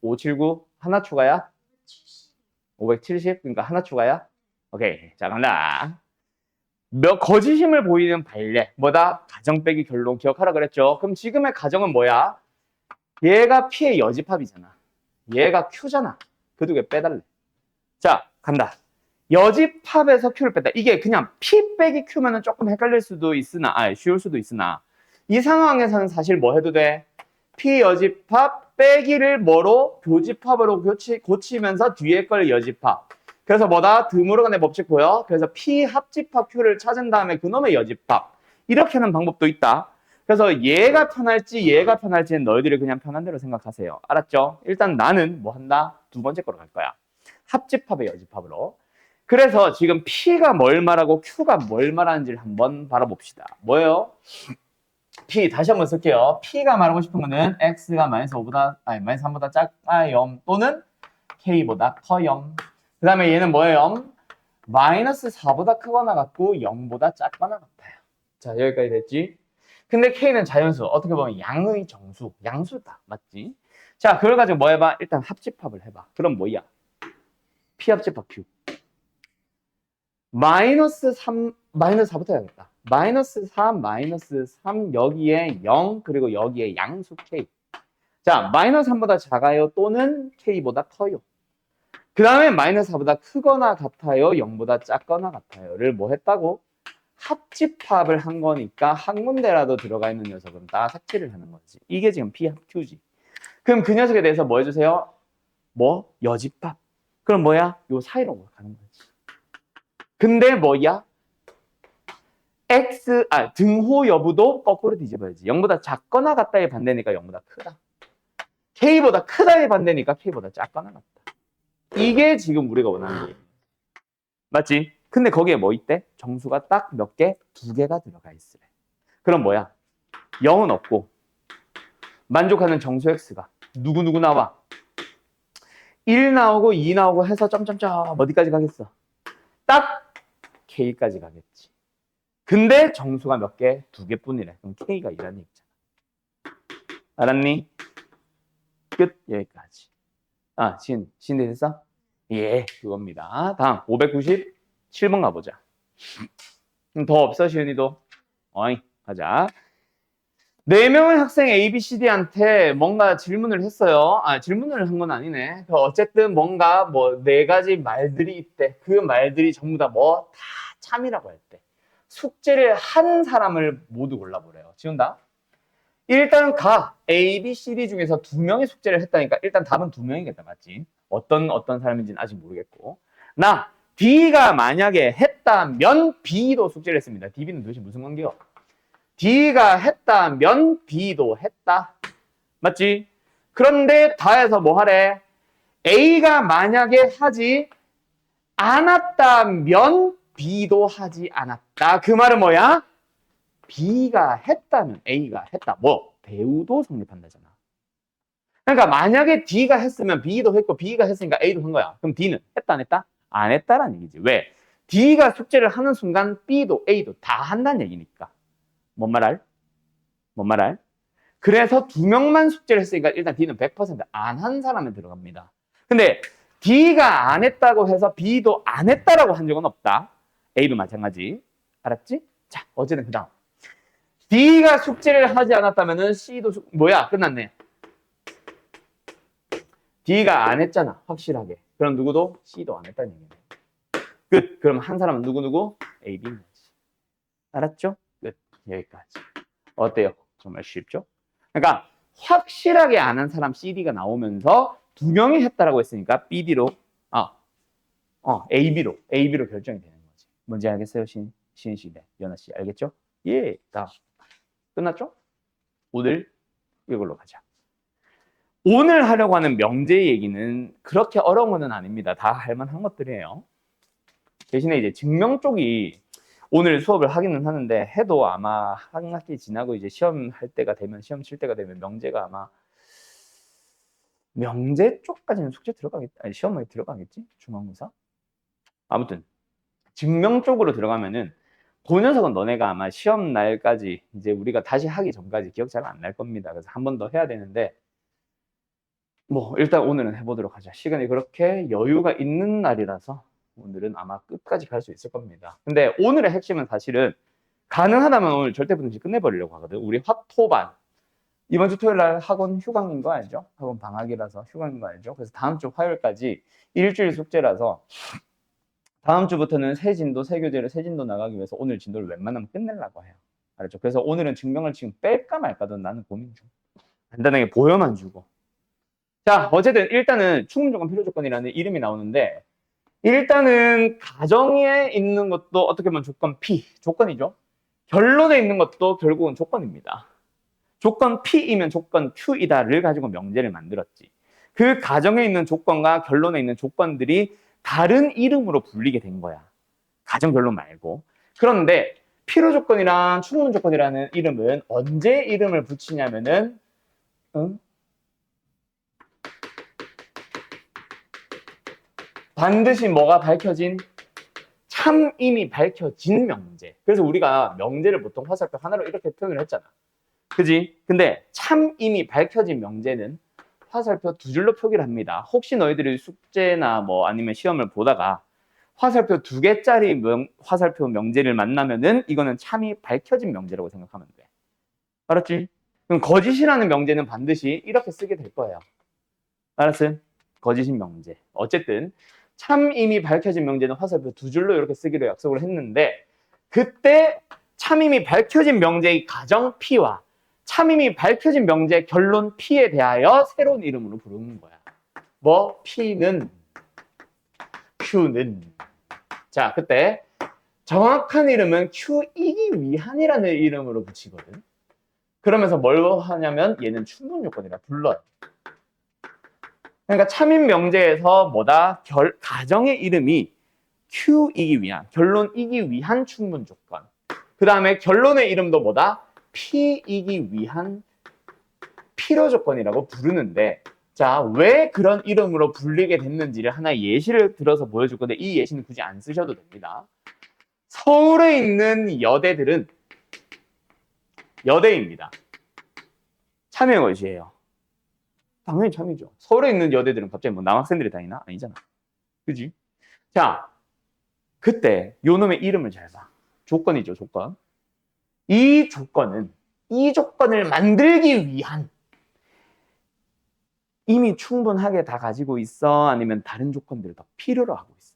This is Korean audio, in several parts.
579 하나 추가야? 570? 그러니까 하나 추가야? 오케이. 자, 간다. 거짓임을 보이는 발례. 뭐다? 가정 빼기 결론 기억하라 그랬죠? 그럼 지금의 가정은 뭐야? 얘가 P의 여집합이잖아. 얘가 Q잖아. 그 두 개 빼달래. 자, 간다. 여집합에서 Q를 뺐다. 이게 그냥 P 빼기 Q면은 조금 헷갈릴 수도 있으나, 쉬울 수도 있으나, 이 상황에서는 사실 뭐 해도 돼? P 여집합 빼기를 뭐로? 교집합으로 고치면서 뒤에 걸 여집합. 그래서 뭐다? 드모르간의 법칙 보여? 그래서 P 합집합 Q를 찾은 다음에 그놈의 여집합. 이렇게 하는 방법도 있다. 그래서 얘가 편할지 얘가 편할지는 너희들이 그냥 편한 대로 생각하세요. 알았죠? 일단 나는 뭐 한다? 두 번째 거로 갈 거야. 합집합의 여집합으로. 그래서 지금 P가 뭘 말하고 Q가 뭘 말하는지를 한번 바라봅시다. 뭐예요? P 다시 한번 쓸게요. P가 말하고 싶은 거는 X가 마이너스 3보다 작아 0 또는 K보다 커 0. 그 다음에 얘는 뭐예요? 마이너스 4보다 크거나 같고 0보다 작거나 같아요. 자, 여기까지 됐지? 근데 K는 자연수, 어떻게 보면 양의 정수, 양수다. 맞지? 자, 그걸 가지고 뭐 해봐? 일단 합집합을 해봐. 그럼 뭐야? P 합집합 Q. 마이너스 4부터 해야겠다. 마이너스 3, 마이너스 3, 여기에 0, 그리고 여기에 양수 K. 자, 마이너스 3보다 작아요 또는 K보다 커요. 그 다음에 마이너스 4보다 크거나 같아요, 0보다 작거나 같아요를 뭐 했다고? 합집합을 한 거니까 한 군데라도 들어가 있는 녀석은 다 삭제를 하는 거지. 이게 지금 P 합 Q지. 그럼 그 녀석에 대해서 뭐 해주세요? 뭐? 여집합. 그럼 뭐야? 요 사이로 가는 거지. 근데 뭐야? 등호 여부도 거꾸로 뒤집어야지. 0보다 작거나 같다의 반대니까 0보다 크다. K보다 크다의 반대니까 K보다 작거나 같다. 이게 지금 우리가 원하는 게 맞지? 근데 거기에 뭐 있대? 정수가 딱 몇 개? 두 개가 들어가 있으래. 그럼 뭐야? 0은 없고 만족하는 정수 X가 누구 나와? 1 나오고 2 나오고 해서 점점점 어디까지 가겠어? 딱 K까지 가겠지. 근데 정수가 몇 개? 두 개뿐이래. 그럼 K가 2라는 얘기잖아. 알았니? 끝. 여기까지. 신 됐어? 예, 그겁니다. 다음 597번 가보자. 더 없어, 시은이도? 어이, 가자. 4명의 학생 A, B, C, D한테 뭔가 질문을 했어요. 질문을 한 건 아니네. 어쨌든 뭔가 뭐 4가지 말들이 있대. 그 말들이 전부 다 뭐 다 참이라고 할 때. 숙제를 한 사람을 모두 골라보래요. 지운다. 일단 A, B, C, D 중에서 2명의 숙제를 했다니까 일단 답은 2명이겠다. 맞지? 어떤 사람인지는 아직 모르겠고. D가 만약에 했다면 B도 숙제를 했습니다. D는 도대체 무슨 관계요? D가 했다면 B도 했다. 맞지? 그런데 다해서 뭐 하래? A가 만약에 하지 않았다면 B도 하지 않았다. 그 말은 뭐야? B가 했다면 A가 했다. 뭐? 배우도 성립한다잖아. 그러니까 만약에 D가 했으면 B도 했고 B가 했으니까 A도 한 거야. 그럼 D는 했다 안 했다? 안 했다라는 얘기지. 왜? D가 숙제를 하는 순간 B도 A도 다 한다는 얘기니까. 뭔 말할? 그래서 2명만 숙제를 했으니까 일단 D는 100% 안 한 사람에 들어갑니다. 근데 D가 안 했다고 해서 B도 안 했다라고 한 적은 없다. A도 마찬가지. 알았지? 자, 어쨌든 그 다음. D가 숙제를 하지 않았다면은 C도 뭐야? 끝났네. D가 안 했잖아. 확실하게. 그럼 누구도 C도 안 했다는 얘기네. 끝. 그럼 한 사람은 누구? A, B인 거지. 알았죠? 끝. 여기까지. 어때요? 정말 쉽죠? 그러니까 확실하게 안 한 사람 CD가 나오면서 2명이 했다라고 했으니까 BD로 AB로 결정이 되는 거지. 뭔지 알겠어요? 신씨, 네, 연아 씨 알겠죠? 예, 다 끝났죠? 오늘 이걸로 가자. 오늘 하려고 하는 명제 얘기는 그렇게 어려운 건 아닙니다. 다 할만한 것들이에요. 대신에 이제 증명 쪽이 오늘 수업을 하기는 하는데 해도 아마 한 학기 지나고 이제 시험 칠 때가 되면 명제가 아마 명제 쪽까지는 숙제 들어가겠지? 아니 시험에 들어가겠지? 중간고사? 아무튼 증명 쪽으로 들어가면은 그 녀석은 너네가 아마 시험 날까지 이제 우리가 다시 하기 전까지 기억 잘 안 날 겁니다. 그래서 한 번 더 해야 되는데 뭐 일단 오늘은 해보도록 하자. 시간이 그렇게 여유가 있는 날이라서 오늘은 아마 끝까지 갈 수 있을 겁니다. 근데 오늘의 핵심은 사실은 가능하다면 오늘 절대분식 끝내버리려고 하거든. 우리 화토반 이번 주 토요일 날 학원 휴강인 거 알죠? 학원 방학이라서 휴강인 거 알죠? 그래서 다음 주 화요일까지 일주일 숙제라서 다음 주부터는 새 진도, 새 교재를 새 진도 나가기 위해서 오늘 진도를 웬만하면 끝내려고 해요. 알았죠? 그래서 오늘은 증명을 지금 뺄까 말까도 나는 고민 중. 간단하게 보여만 주고. 자, 어쨌든 일단은 충분조건 필요조건이라는 이름이 나오는데 일단은 가정에 있는 것도 어떻게 보면 조건 P, 조건이죠. 결론에 있는 것도 결국은 조건입니다. 조건 P이면 조건 Q이다를 가지고 명제를 만들었지. 그 가정에 있는 조건과 결론에 있는 조건들이 다른 이름으로 불리게 된 거야. 가정 결론 말고. 그런데 필요조건이랑 충분조건이라는 이름은 언제 이름을 붙이냐면은 반드시 뭐가 밝혀진 참 이미 밝혀진 명제. 그래서 우리가 명제를 보통 화살표 하나로 이렇게 표현을 했잖아. 그지? 근데 참 이미 밝혀진 명제는 화살표 두 줄로 표기를 합니다. 혹시 너희들이 숙제나 뭐 아니면 시험을 보다가 화살표 두 개짜리 화살표 명제를 만나면은 이거는 참이 밝혀진 명제라고 생각하면 돼. 알았지? 그럼 거짓이라는 명제는 반드시 이렇게 쓰게 될 거예요. 알았어? 거짓인 명제. 어쨌든 참 이미 밝혀진 명제는 화살표 두 줄로 이렇게 쓰기로 약속을 했는데 그때 참 이미 밝혀진 명제의 가정 P와 참 이미 밝혀진 명제 결론 P에 대하여 새로운 이름으로 부르는 거야. 뭐 P는 Q는 자 그때 정확한 이름은 Q이기 위한이라는 이름으로 붙이거든. 그러면서 뭘 하냐면 얘는 충분요건이라 불러요. 그러니까 참인 명제에서 뭐다? 가정의 이름이 Q이기 위한, 결론이기 위한 충분 조건. 그 다음에 결론의 이름도 뭐다? P이기 위한 필요 조건이라고 부르는데 자, 왜 그런 이름으로 불리게 됐는지를 하나의 예시를 들어서 보여줄 건데 이 예시는 굳이 안 쓰셔도 됩니다. 서울에 있는 여대들은 여대입니다. 참여 것이에요. 당연히 참이죠. 서울에 있는 여대들은 갑자기 뭐 남학생들이 다니나? 아니잖아. 그지? 자, 그때 요놈의 이름을 잘 봐. 조건이죠, 조건. 이 조건을 만들기 위한 이미 충분하게 다 가지고 있어? 아니면 다른 조건들을 더 필요로 하고 있어?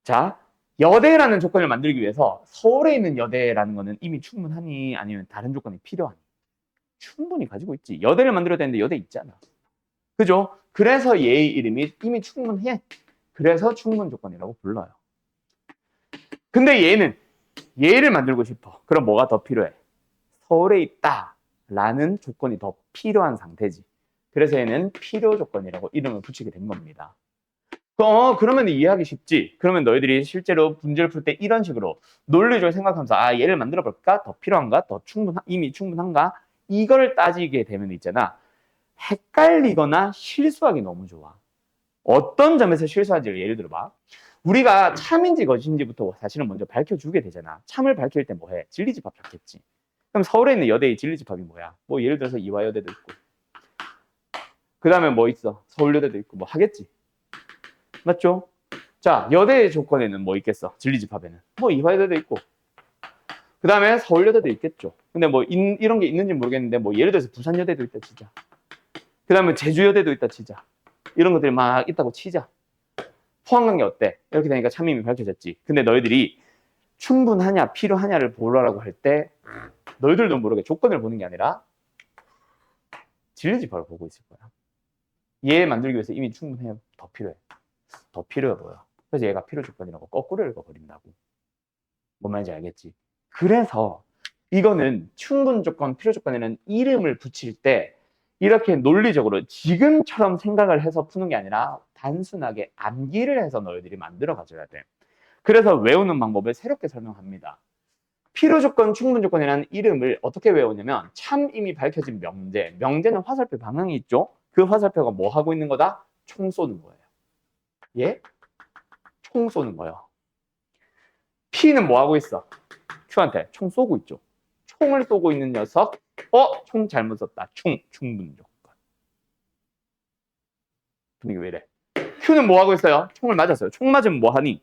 자, 여대라는 조건을 만들기 위해서 서울에 있는 여대라는 거는 이미 충분하니? 아니면 다른 조건이 필요하니? 충분히 가지고 있지. 여대를 만들어야 되는데 여대 있잖아. 그죠? 그래서 얘의 이름이 이미 충분해. 그래서 충분 조건이라고 불러요. 근데 얘를 만들고 싶어. 그럼 뭐가 더 필요해? 서울에 있다라는 조건이 더 필요한 상태지. 그래서 얘는 필요 조건이라고 이름을 붙이게 된 겁니다. 그러면 이해하기 쉽지. 그러면 너희들이 실제로 문제를 풀 때 이런 식으로 논리적으로 생각하면서 아 얘를 만들어 볼까? 더 필요한가? 더 이미 충분한가? 이걸 따지게 되면 있잖아. 헷갈리거나 실수하기 너무 좋아. 어떤 점에서 실수하지를 예를 들어봐. 우리가 참인지 거짓인지부터 사실은 먼저 밝혀주게 되잖아. 참을 밝힐 때 뭐 해? 진리집합 잡겠지. 그럼 서울에 있는 여대의 진리집합이 뭐야? 뭐 예를 들어서 이화여대도 있고 그 다음에 뭐 있어? 서울여대도 있고 뭐 하겠지. 맞죠? 자, 여대의 조건에는 뭐 있겠어? 진리집합에는 뭐 이화여대도 있고 그 다음에 서울여대도 있겠죠. 근데 뭐 이런 게 있는지 모르겠는데 뭐 예를 들어서 부산여대도 있다 치자. 그 다음에 제주여대도 있다 치자. 이런 것들이 막 있다고 치자. 포항관계 어때? 이렇게 되니까 참임이 밝혀졌지. 근데 너희들이 충분하냐 필요하냐를 보라고 할 때 너희들도 모르게 조건을 보는 게 아니라 진리집합을 보고 있을 거야. 얘 만들기 위해서 이미 충분해. 더 필요해. 더 필요해 보여. 그래서 얘가 필요 조건이라고 거꾸로 읽어버린다고. 뭔 말인지 알겠지? 그래서 이거는 충분 조건, 필요 조건이라는 이름을 붙일 때 이렇게 논리적으로 지금처럼 생각을 해서 푸는 게 아니라 단순하게 암기를 해서 너희들이 만들어 가져야 돼. 그래서 외우는 방법을 새롭게 설명합니다. 필요 조건, 충분 조건이라는 이름을 어떻게 외우냐면 참 이미 밝혀진 명제. 명제는 화살표 방향이 있죠? 그 화살표가 뭐 하고 있는 거다? 총 쏘는 거예요. 예? 총 쏘는 거예요. P는 뭐 하고 있어? Q한테 총 쏘고 있죠. 총을 쏘고 있는 녀석. 총 잘못 썼다. 충분 조건. 분위기 왜 이래? Q는 뭐 하고 있어요? 총을 맞았어요. 총 맞으면 뭐 하니?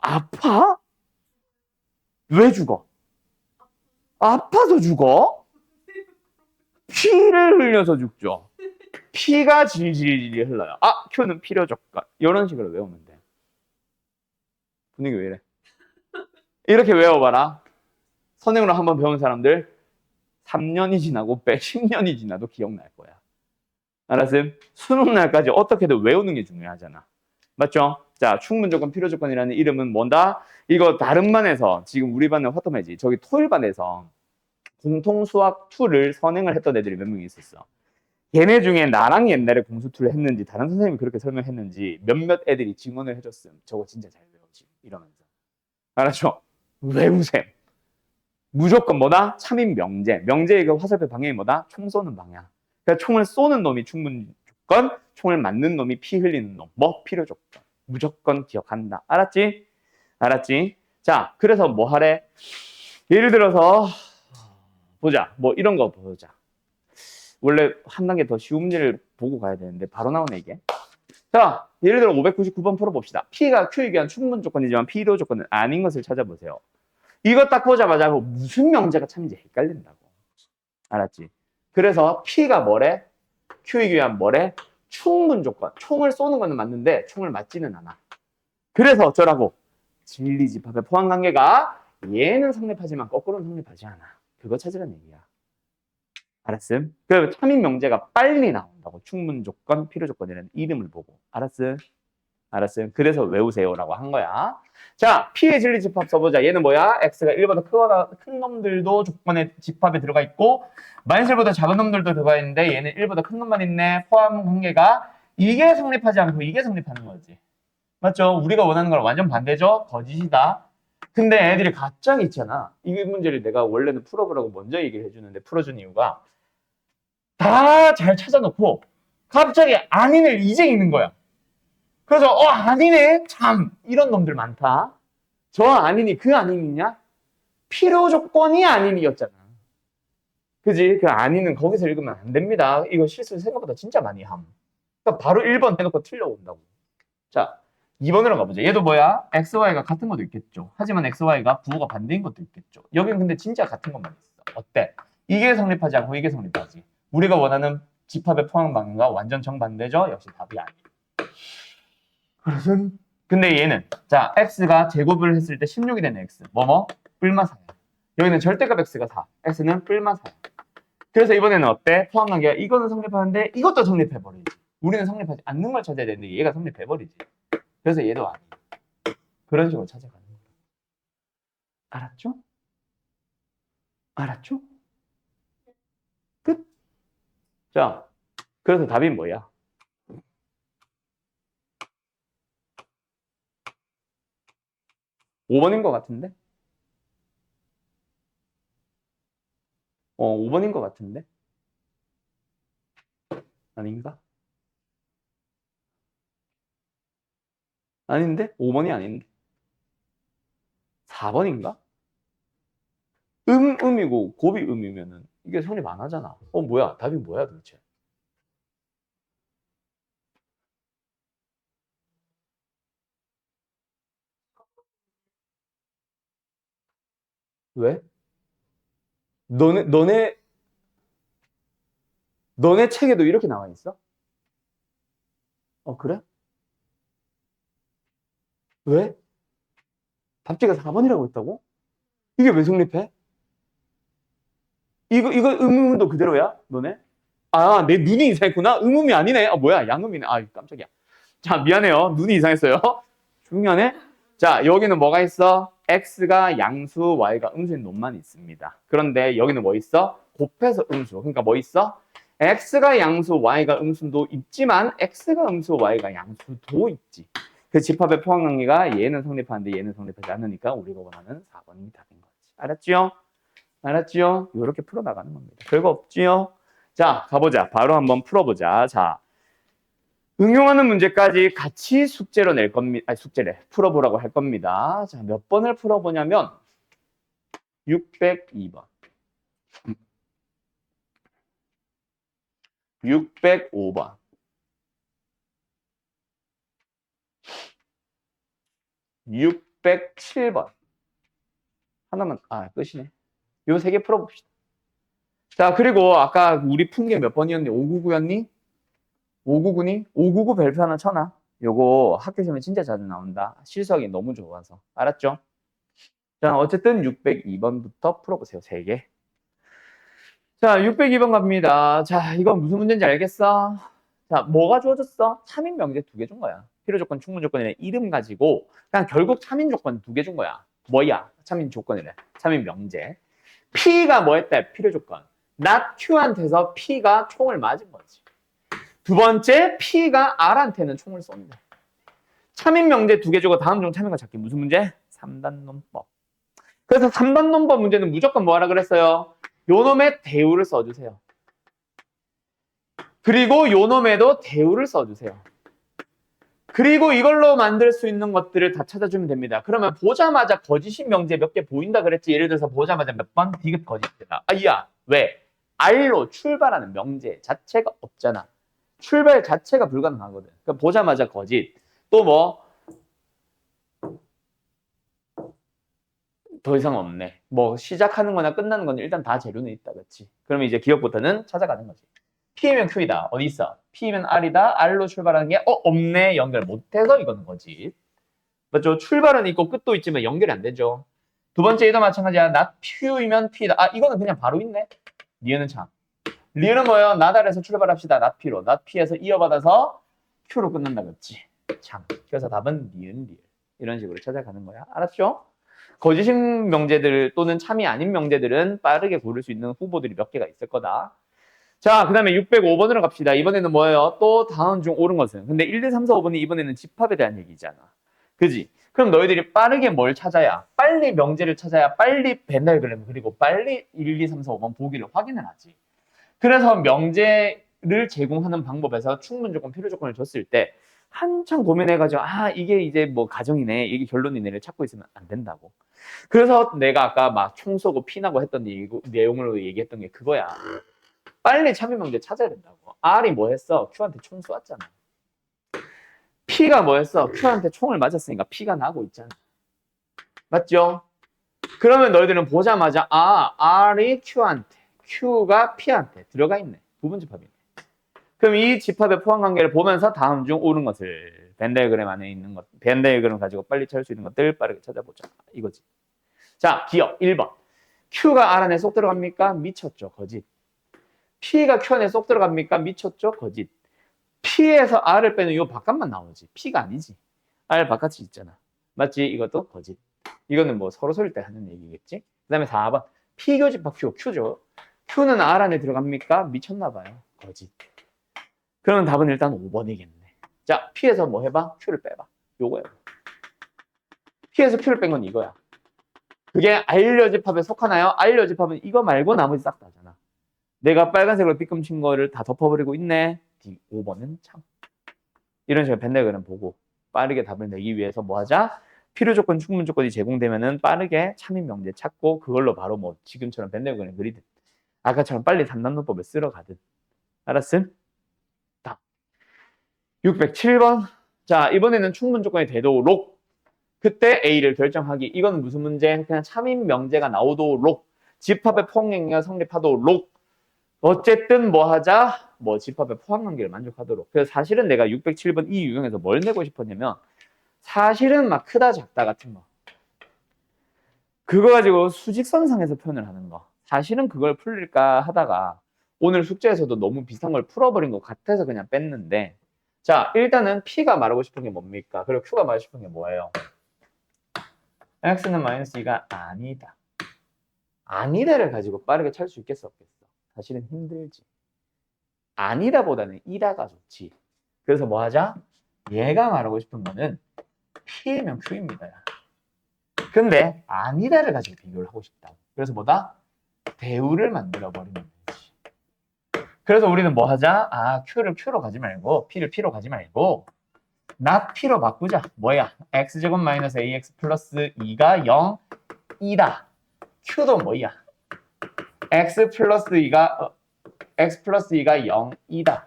아파? 왜 죽어? 아파서 죽어? 피를 흘려서 죽죠. 피가 질질 흘러요. 아, Q는 필요 조건. 이런 식으로 외우면 돼. 분위기 왜 이래? 이렇게 외워봐라. 선행으로 한번 배운 사람들 3년이 지나고 10년이 지나도 기억날 거야. 알았음? 수능 날까지 어떻게든 외우는 게 중요하잖아. 맞죠? 자, 충분조건, 필요조건이라는 이름은 뭔다? 이거 다른 반에서 지금 우리 반은 화터매지. 저기 토일반에서 공통수학 2를 선행을 했던 애들이 몇 명이 있었어. 걔네 중에 나랑 옛날에 공수2를 했는지 다른 선생님이 그렇게 설명했는지 몇몇 애들이 증언을 해줬음. 저거 진짜 잘 외우지. 이러면서. 알았죠? 외우셈. 무조건 뭐다? 참인 명제. 명제의 그 화살표 방향이 뭐다? 총 쏘는 방향. 그러니까 총을 쏘는 놈이 충분 조건, 총을 맞는 놈이 피 흘리는 놈. 뭐? 필요 조건. 무조건 기억한다. 알았지? 알았지? 자, 그래서 뭐 하래? 예를 들어서 보자. 뭐 이런 거 보자. 원래 한 단계 더 쉬운 일을 보고 가야 되는데 바로 나오네 이게. 자, 예를 들어 599번 풀어봅시다. P가 Q에 의한 충분 조건이지만 필요 조건은 아닌 것을 찾아보세요. 이거 딱 보자마자 무슨 명제가 참인지 헷갈린다고. 알았지? 그래서 P가 뭐래? Q에 의한 뭐래? 충분 조건. 총을 쏘는 거는 맞는데 총을 맞지는 않아. 그래서 어쩌라고? 진리집합의 포함관계가 얘는 성립하지만 거꾸로는 성립하지 않아. 그거 찾으라는 얘기야. 알았음? 그 참인 명제가 빨리 나온다고. 충분 조건, 필요 조건이라는 이름을 보고. 알았음? 알았어요? 그래서 외우세요라고 한 거야. 자, P의 진리 집합 써보자. 얘는 뭐야? X가 1보다 크거나 큰 놈들도 조건의 집합에 들어가 있고 마이너스 1보다 작은 놈들도 들어가 있는데 얘는 1보다 큰 놈만 있네. 포함 관계가 이게 성립하지 않고 이게 성립하는 거지. 맞죠? 우리가 원하는 거랑 완전 반대죠? 거짓이다. 근데 애들이 갑자기 있잖아. 이 문제를 내가 원래는 풀어보라고 먼저 얘기를 해주는데 풀어준 이유가 다 잘 찾아놓고 갑자기 아닌 애를 이제 읽는 거야. 그래서 아니네 참 이런 놈들 많다. 저 아니니 그 아니니냐? 필요 조건이 아니니였잖아. 그지? 그 아니는 거기서 읽으면 안 됩니다. 이거 실수 생각보다 진짜 많이 함. 그러니까 바로 1번 해놓고 틀려온다고. 자, 2번으로 가보자. 얘도 뭐야? XY가 같은 것도 있겠죠. 하지만 XY가 부호가 반대인 것도 있겠죠. 여기는 근데 진짜 같은 것만 있어. 어때? 이게 성립하지 않고 이게 성립하지. 우리가 원하는 집합의 포함 방향과 완전 정반대죠? 역시 답이 아니에요. 그래서 근데 얘는 자 x가 제곱을 했을 때 16이 되는 x 뭐뭐? 뿔마 4야. 여기는 절대값 x가 4 x는 뿔마 4야. 그래서 이번에는 어때? 포함관계가 이거는 성립하는데 이것도 성립해버리지. 우리는 성립하지 않는 걸 찾아야 되는데 얘가 성립해버리지. 그래서 얘도 아니야. 그런 식으로 찾아가는 거야. 알았죠? 알았죠? 끝. 자, 그래서 답이 뭐야? 5번인 것 같은데? 5번인 것 같은데? 아닌가? 아닌데? 5번이 아닌데? 4번인가? 음이고 곱이 음이면은 이게 성립 안 하잖아. 뭐야? 답이 뭐야 도대체? 왜? 너네 책에도 이렇게 나와 있어? 그래? 왜? 답지가 4번이라고 했다고? 이게 왜 성립해? 이거 음음도 그대로야? 너네? 아, 내 눈이 이상했구나? 음음이 아니네. 뭐야? 양음이네. 깜짝이야. 자, 미안해요. 눈이 이상했어요. 중요하네. 자, 여기는 뭐가 있어? x가 양수, y가 음수인 놈만 있습니다. 그런데 여기는 뭐 있어? 곱해서 음수. 그러니까 뭐 있어? x가 양수, y가 음수도 있지만 x가 음수, y가 양수도 있지. 그 집합의 포함관계가 얘는 성립하는데 얘는 성립하지 않으니까 우리가 원하는 4번이 답인 거지. 알았지요? 알았지요? 이렇게 풀어나가는 겁니다. 별거 없지요? 자, 가보자. 바로 한번 풀어보자. 자, 응용하는 문제까지 같이 숙제로 낼 겁니다. 숙제래. 풀어보라고 할 겁니다. 자, 몇 번을 풀어보냐면 602번. 605번. 607번. 하나만, 끝이네. 요 세 개 풀어봅시다. 자, 그리고 아까 우리 푼 게 몇 번이었니? 599였니? 599니? 599 별표 하나 쳐놔. 요거 학교 시험에 진짜 자주 나온다. 실수하기 너무 좋아서. 알았죠? 자, 어쨌든 602번부터 풀어보세요. 3개. 자, 602번 갑니다. 자, 이건 무슨 문제인지 알겠어? 자, 뭐가 주어졌어? 참인 명제 2개 준 거야. 필요 조건, 충분 조건이래. 이름 가지고 그냥 결국 참인 조건 2개 준 거야. 뭐야? 참인 조건이래. 참인 명제. P가 뭐 했대? 필요 조건. not Q한테서 P가 총을 맞은 거지. 두 번째, P가 R한테는 총을 쏜다. 참인 명제 2개 주고 다음 중 참인 거 찾기. 무슨 문제? 3단 논법. 그래서 3단 논법 문제는 무조건 뭐하라 그랬어요? 요 놈의 대우를 써주세요. 그리고 요 놈에도 대우를 써주세요. 그리고 이걸로 만들 수 있는 것들을 다 찾아주면 됩니다. 그러면 보자마자 거짓인 명제 몇 개 보인다 그랬지. 예를 들어서 보자마자 몇 번? 디귿 거짓이다. 아이야, 왜? R로 출발하는 명제 자체가 없잖아. 출발 자체가 불가능하거든. 그러니까 보자마자 거짓. 또 뭐? 더 이상 없네. 뭐 시작하는 거나 끝나는 건 일단 다 재료는 있다. 그렇지? 그러면 이제 기억부터는 찾아가는 거지. P면 Q이다. 어디 있어? P면 R이다. R로 출발하는 게 없네. 연결 못해서 이거는 거지. 맞죠? 출발은 있고 끝도 있지만 연결이 안 되죠. 두 번째 얘도 마찬가지야. not Q이면 P다. 이거는 그냥 바로 있네. 리은은 참. 리은은 뭐예요? not R에서 출발합시다. not P로. not P에서 이어받아서 Q로 끝난다. 그렇지? 참. 그래서 답은 리은, 리을. 이런 식으로 찾아가는 거야. 알았죠? 거짓인 명제들 또는 참이 아닌 명제들은 빠르게 고를 수 있는 후보들이 몇 개가 있을 거다. 자, 그 다음에 605번으로 갑시다. 이번에는 뭐예요? 또 다음 중 옳은 것은. 근데 1, 2, 3, 4, 5번이 이번에는 집합에 대한 얘기잖아. 그지? 그럼 너희들이 빠르게 뭘 찾아야? 빨리 명제를 찾아야 빨리 벤달그램 그리고 빨리 1, 2, 3, 4, 5번 보기를 확인을 하지. 그래서 명제를 제공하는 방법에서 충분 조건, 필요 조건을 줬을 때 한참 고민해가지고 이게 이제 뭐 가정이네, 이게 결론이네를 찾고 있으면 안 된다고. 그래서 내가 아까 막 총 쏘고 피나고 했던 내용으로 얘기했던 게 그거야. 빨리 참여 명제 찾아야 된다고. R이 뭐 했어? Q한테 총 쏘았잖아. P가 뭐 했어? Q한테 총을 맞았으니까 P가 나고 있잖아. 맞죠? 그러면 너희들은 보자마자 R이 Q한테, Q가 P한테 들어가 있네. 부분 집합이네. 그럼 이 집합의 포함 관계를 보면서 다음 중 옳은 것을 벤다이어그램 안에 있는 것, 벤다이어그램 가지고 빨리 찾을 수 있는 것들 빠르게 찾아보자. 이거지. 자, 기억 1번. Q가 R 안에 쏙 들어갑니까? 미쳤죠. 거짓. P가 Q 안에 쏙 들어갑니까? 미쳤죠? 거짓. P에서 R을 빼는 이 바깥만 나오지. P가 아니지. R 바깥이 있잖아. 맞지? 이것도 거짓. 이거는 뭐 서로 소릴 때 하는 얘기겠지? 그 다음에 4번. P 교집합 Q. Q죠. Q는 R 안에 들어갑니까? 미쳤나 봐요. 거짓. 그러면 답은 일단 5번이겠네. 자, P에서 뭐 해봐? Q를 빼봐. 요거야. P에서 Q를 뺀 건 이거야. 그게 R 여집합에 속하나요? R 여집합은 이거 말고 나머지 싹 다잖아. 내가 빨간색으로 삐끔친 거를 다 덮어버리고 있네. 5번은 참. 이런 식으로 벤다이어그램 보고 빠르게 답을 내기 위해서 뭐 하자? 필요 조건, 충분 조건이 제공되면은 빠르게 참인 명제 찾고 그걸로 바로 뭐 지금처럼 벤다이어그램 그리듯 아까처럼 빨리 3단노법을 쓸어 가듯. 알았음? 다. 607번. 자, 이번에는 충분 조건이 되도록 그때 A를 결정하기. 이건 무슨 문제? 그냥 참인 명제가 나오도록 집합의 포항관계가 성립하도록 어쨌든 뭐 하자? 뭐 집합의 포항관계를 만족하도록. 그래서 사실은 내가 607번 이 유형에서 뭘 내고 싶었냐면 사실은 막 크다 작다 같은 거. 그거 가지고 수직선상에서 표현을 하는 거. 사실은 그걸 풀릴까 하다가 오늘 숙제에서도 너무 비슷한 걸 풀어버린 것 같아서 그냥 뺐는데 자, 일단은 P가 말하고 싶은 게 뭡니까? 그리고 Q가 말하고 싶은 게 뭐예요? X는 마이너스 2가 아니다. 아니다를 가지고 빠르게 찾을 수 있겠어 없겠어? 사실은 힘들지. 아니다보다는 이다가 좋지. 그래서 뭐 하자? 얘가 말하고 싶은 거는 P면 Q입니다. 근데 아니다를 가지고 비교를 하고 싶다. 그래서 뭐다? 대우를 만들어 버리면 되지. 그래서 우리는 뭐 하자? Q를 Q로 가지 말고 P를 P로 가지 말고 not P로 바꾸자. 뭐야? X제곱 마이너스 AX 플러스 2가 0이다. Q도 뭐야? X 플러스 2가 0이다.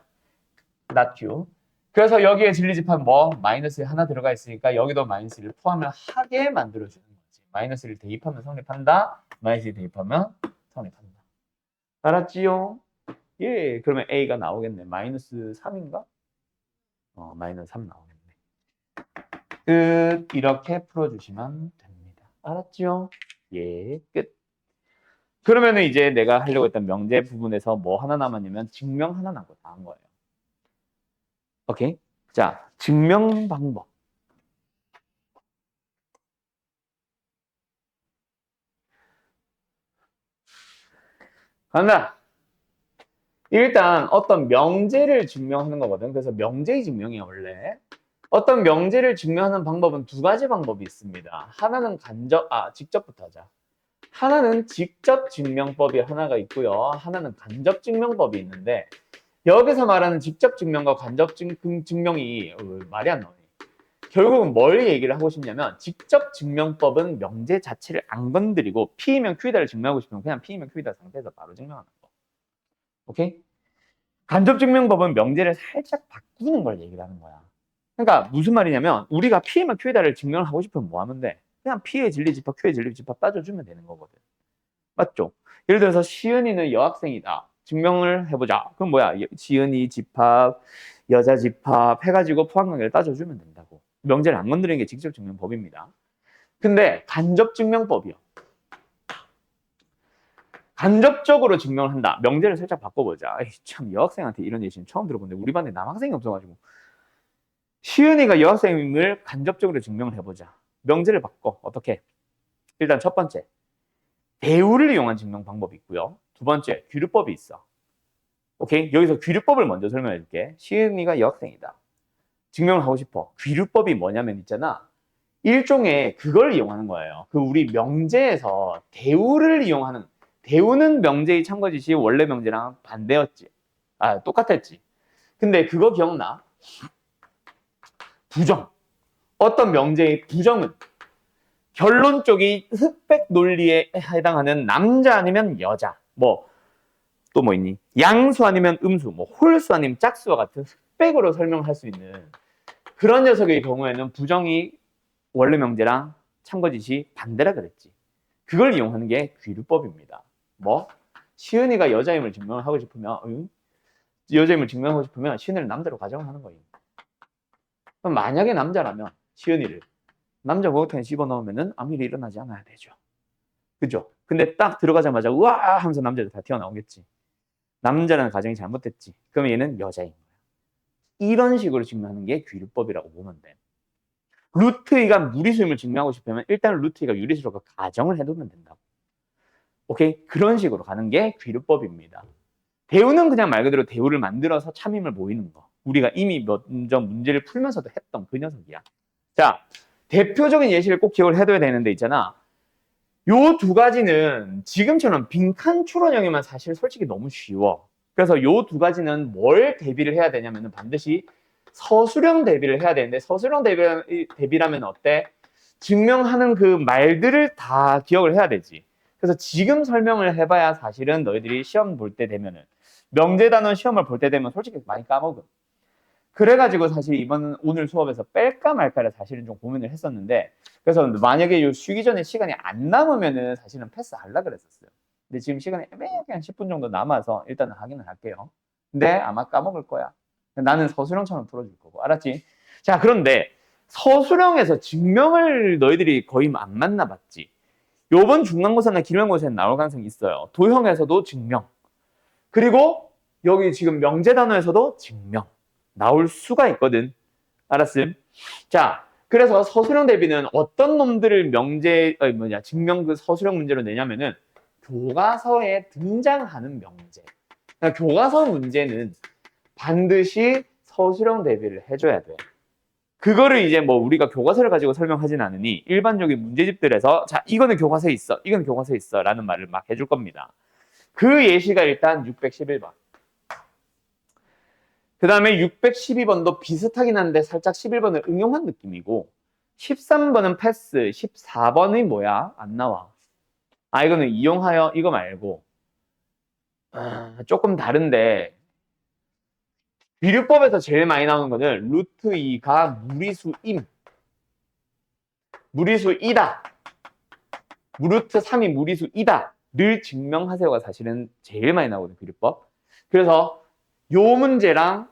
not Q. 그래서 여기에 진리집합 뭐? 마이너스 하나 들어가 있으니까 여기도 마이너스 1을 포함을 하게 만들어주는 거지. 마이너스 1을 대입하면 성립한다. 마이너스 1 대입하면 성립한다. 알았지요? 예, 그러면 A가 나오겠네. 마이너스 3인가? 마이너스 3 나오겠네. 끝. 이렇게 풀어주시면 됩니다. 알았죠? 예, 끝. 그러면은 이제 내가 하려고 했던 명제 부분에서 뭐 하나 남았냐면 증명 하나 남고 다 한 거예요. 오케이? 자, 증명 방법. 간다. 일단 어떤 명제를 증명하는 거거든. 그래서 명제의 증명이야, 원래. 어떤 명제를 증명하는 방법은 두 가지 방법이 있습니다. 하나는 직접부터 하자. 하나는 직접 증명법이 하나가 있고요. 하나는 간접 증명법이 있는데 여기서 말하는 직접 증명과 간접 증명이 말이 안 나오네. 결국은 뭘 얘기를 하고 싶냐면 직접 증명법은 명제 자체를 안 건드리고 P이면 Q이다를 증명하고 싶으면 그냥 P이면 Q이다 상태에서 바로 증명하는 거. 오케이? 간접 증명법은 명제를 살짝 바꾸는 걸 얘기를 하는 거야. 그러니까 무슨 말이냐면 우리가 P이면 Q이다를 증명을 하고 싶으면 뭐 하면 돼? 그냥 P의 진리집합, Q의 진리집합 따져주면 되는 거거든. 맞죠? 예를 들어서 시은이는 여학생이다. 증명을 해보자. 그럼 뭐야? 시은이 집합, 여자 집합 해가지고 포함관계를 따져주면 된다고. 명제를 안 건드리는 게 직접 증명법입니다. 근데 간접 증명법이요. 간접적으로 증명을 한다. 명제를 살짝 바꿔보자. 에이, 참 여학생한테 이런 예시는 처음 들어보는데 우리 반에 남학생이 없어가지고 시은이가 여학생임을 간접적으로 증명을 해보자. 명제를 바꿔. 어떻게? 일단 첫 번째 대우를 이용한 증명 방법이 있고요. 두 번째 귀류법이 있어. 오케이? 여기서 귀류법을 먼저 설명해 줄게. 시은이가 여학생이다. 증명을 하고 싶어. 귀류법이 뭐냐면 있잖아. 일종의 그걸 이용하는 거예요. 그 우리 명제에서 대우를 이용하는 대우는 명제의 참거짓이 원래 명제랑 반대였지. 똑같았지. 근데 그거 기억나? 부정. 어떤 명제의 부정은 결론 쪽이 흑백 논리에 해당하는 남자 아니면 여자. 또 뭐 있니? 양수 아니면 음수, 홀수 아니면 짝수와 같은 흑백으로 설명할 수 있는 그런 녀석의 경우에는 부정이 원래 명제랑 참거짓이 반대라 그랬지. 그걸 이용하는 게 귀류법입니다. 시은이가 여자임을 증명하고 싶으면 여자임을 증명하고 싶으면 시은이를 남자로 가정을 하는 거예요. 그럼 만약에 남자라면 시은이를 남자 목욕탕에 집어넣으면 아무 일이 일어나지 않아야 되죠. 그죠? 근데 딱 들어가자마자 우와 하면서 남자들 다 튀어나오겠지. 남자라는 가정이 잘못됐지. 그러면 얘는 여자인 거야. 이런 식으로 증명하는 게 귀류법이라고 보면 돼. 루트 2가 무리수임을 증명하고 싶으면 일단 루트 2가 유리수라고 가정을 해두면 된다고. 오케이? 그런 식으로 가는 게 귀류법입니다. 대우는 그냥 말 그대로 대우를 만들어서 참임을 모이는 거. 우리가 이미 먼저 문제를 풀면서도 했던 그 녀석이야. 자, 대표적인 예시를 꼭 기억을 해둬야 되는데 있잖아. 요 두 가지는 지금처럼 빈칸 추론형이면 사실 솔직히 너무 쉬워. 그래서 요 두 가지는 뭘 대비를 해야 되냐면 반드시 서술형 대비를 해야 되는데 서술형 대비라면 어때? 증명하는 그 말들을 다 기억을 해야 되지. 그래서 지금 설명을 해봐야 사실은 너희들이 시험 볼 때 되면은 명제 단원 시험을 볼 때 되면 솔직히 많이 까먹음. 그래가지고 사실 오늘 수업에서 뺄까 말까를 사실은 좀 고민을 했었는데 그래서 만약에 요 쉬기 전에 시간이 안 남으면은 사실은 패스하려고 그랬었어요. 근데 지금 시간이 애매하게 한 10분 정도 남아서 일단은 확인을 할게요. 근데 아마 까먹을 거야. 나는 서술형처럼 풀어줄 거고. 알았지? 자, 그런데 서술형에서 증명을 너희들이 거의 안 만나봤지. 요번 중간고사나 기말고사에 나올 가능성이 있어요. 도형에서도 증명. 그리고 여기 지금 명제 단어에서도 증명. 나올 수가 있거든. 알았음? 자, 그래서 서술형 대비는 어떤 놈들을 증명 그 서술형 문제로 내냐면은 교과서에 등장하는 명제. 그러니까 교과서 문제는 반드시 서술형 대비를 해줘야 돼. 그거를 이제 우리가 교과서를 가지고 설명하진 않으니 일반적인 문제집들에서 자, 이거는 교과서에 있어. 이거는 교과서에 있어. 라는 말을 막 해줄 겁니다. 그 예시가 일단 611번. 그 다음에 612번도 비슷하긴 한데 살짝 11번을 응용한 느낌이고 13번은 패스, 14번이 뭐야? 안 나와. 이거는 이용하여 이거 말고 조금 다른데 비류법에서 제일 많이 나오는 거는 루트 2가 무리수임. 무리수이다. 루트 3이 무리수이다. 를 증명하세요가 사실은 제일 많이 나오거든, 비류법. 그래서 요 문제랑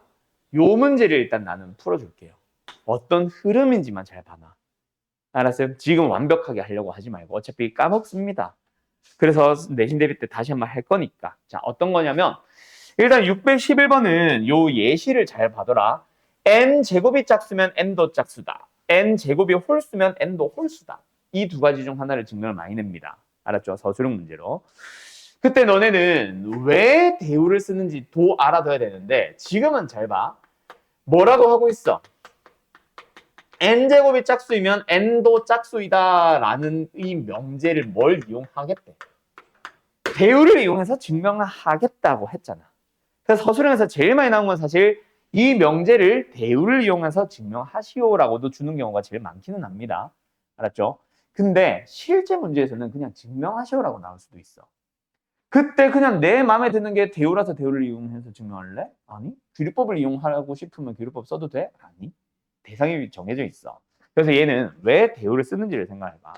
요 문제를 일단 나는 풀어줄게요. 어떤 흐름인지만 잘 봐놔. 알았어요? 지금 완벽하게 하려고 하지 말고 어차피 까먹습니다. 그래서 내신 대비 때 다시 한번 할 거니까. 자, 어떤 거냐면 일단 611번은 요 예시를 잘 봐둬라. n제곱이 짝수면 n도 짝수다. n제곱이 홀수면 n도 홀수다. 이 두 가지 중 하나를 증명을 많이 냅니다. 알았죠? 서술형 문제로. 그때 너네는 왜 대우를 쓰는지 도 알아둬야 되는데 지금은 잘 봐. 뭐라고 하고 있어? n제곱이 짝수이면 n도 짝수이다 라는 이 명제를 뭘 이용하겠대? 대우를 이용해서 증명을 하겠다고 했잖아. 그래서 서술형에서 제일 많이 나온 건 사실 이 명제를 대우를 이용해서 증명하시오라고도 주는 경우가 제일 많기는 합니다. 알았죠? 근데 실제 문제에서는 그냥 증명하시오라고 나올 수도 있어. 그때 그냥 내 마음에 드는 게 대우라서 대우를 이용해서 증명할래? 아니. 규류법을 이용하고 싶으면 규류법 써도 돼? 아니. 대상이 정해져 있어. 그래서 얘는 왜 대우를 쓰는지를 생각해봐.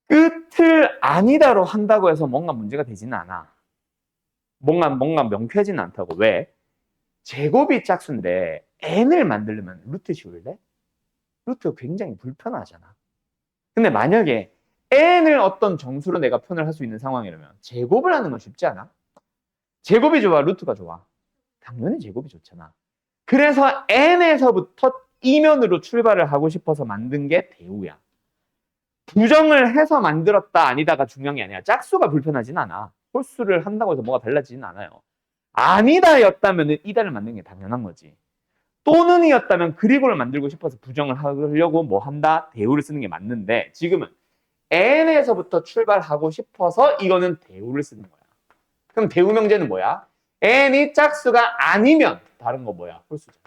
끝을 아니다로 한다고 해서 뭔가 문제가 되지는 않아. 뭔가 명쾌하지는 않다고. 왜? 제곱이 짝수인데 n을 만들려면 루트 씌울래? 루트가 굉장히 불편하잖아. 근데 만약에 n을 어떤 정수로 내가 표현을 할 수 있는 상황이라면 제곱을 하는 건 쉽지 않아? 제곱이 좋아? 루트가 좋아? 당연히 제곱이 좋잖아. 그래서 n에서부터 이면으로 출발을 하고 싶어서 만든 게 대우야. 부정을 해서 만들었다 아니다가 중요한 게 아니라 짝수가 불편하진 않아. 홀수를 한다고 해서 뭐가 달라지진 않아요. 아니다였다면 이다를 만드는 게 당연한 거지. 또는이었다면 그리고를 만들고 싶어서 부정을 하려고 뭐 한다? 대우를 쓰는 게 맞는데 지금은 n에서부터 출발하고 싶어서 이거는 대우를 쓰는 거야. 그럼 대우 명제는 뭐야? n이 짝수가 아니면 다른 거 뭐야? 홀수잖아.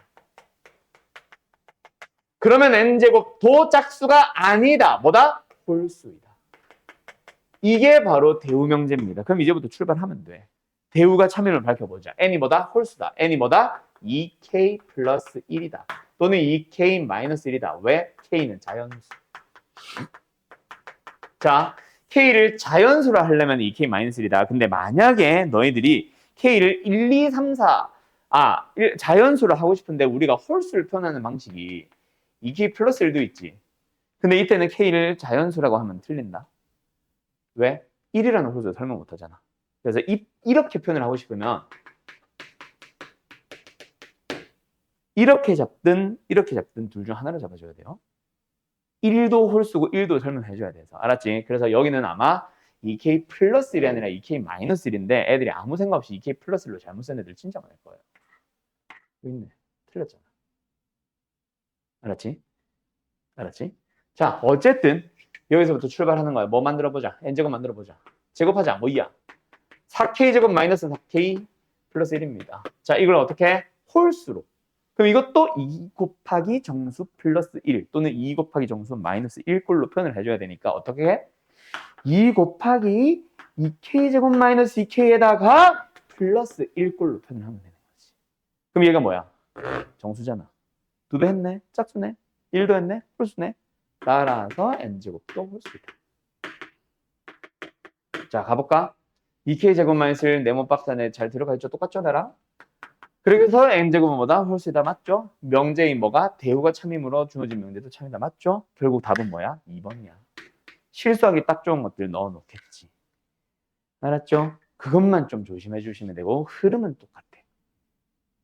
그러면 n제곱도 짝수가 아니다. 뭐다? 홀수이다. 이게 바로 대우 명제입니다. 그럼 이제부터 출발하면 돼. 대우가 참여를 밝혀보자. n이 뭐다? 홀수다. n이 뭐다? 2k 플러스 1이다. 또는 2k 마이너스 1이다. 왜? k는 자연수. 자, k를 자연수로 하려면 2k 마이너스 1이다. 근데 만약에 너희들이 k를 1, 2, 3, 4 자연수로 하고 싶은데 우리가 홀수를 표현하는 방식이 2k 플러스 1도 있지. 근데 이때는 k를 자연수라고 하면 틀린다. 왜? 1이라는 홀수 설명 못 하잖아. 그래서 이렇게 표현을 하고 싶으면 이렇게 잡든 둘 중 하나를 잡아줘야 돼요. 1도 홀수고 1도 설명해줘야 돼서. 알았지? 그래서 여기는 아마 2k 플러스 1이 아니라 2k 마이너스 1인데 애들이 아무 생각 없이 2k 플러스 1로 잘못 쓴 애들 진짜 많을 거예요. 여기 있네. 틀렸잖아. 알았지? 알았지? 자, 어쨌든 여기서부터 출발하는 거야. 뭐 만들어보자. n제곱 만들어보자. 제곱하자. 뭐야? 4k 제곱 마이너스 4k 플러스 1입니다. 자, 이걸 어떻게? 홀수로. 그럼 이것도 2 곱하기 정수 플러스 1 또는 2 곱하기 정수 마이너스 1꼴로 표현을 해줘야 되니까 어떻게 해? 2 곱하기 2k 제곱 마이너스 2k에다가 플러스 1꼴로 표현을 하면 되는 거지. 그럼 얘가 뭐야? 정수잖아. 2배 했네? 짝수네? 1도 했네? 홀수네? 따라서 n제곱도 홀수다. 자, 가볼까? 2k 제곱 마이너스 1 네모 박스 안에 잘 들어가 있죠? 똑같죠, 나랑? 그래서 n제곱은 뭐다? 홀수다. 맞죠? 명제인 뭐가? 대우가 참임으로 주어진 명제도 참이다. 맞죠? 결국 답은 뭐야? 2번이야. 실수하기 딱 좋은 것들 넣어 놓겠지. 알았죠? 그것만 좀 조심해 주시면 되고 흐름은 똑같아.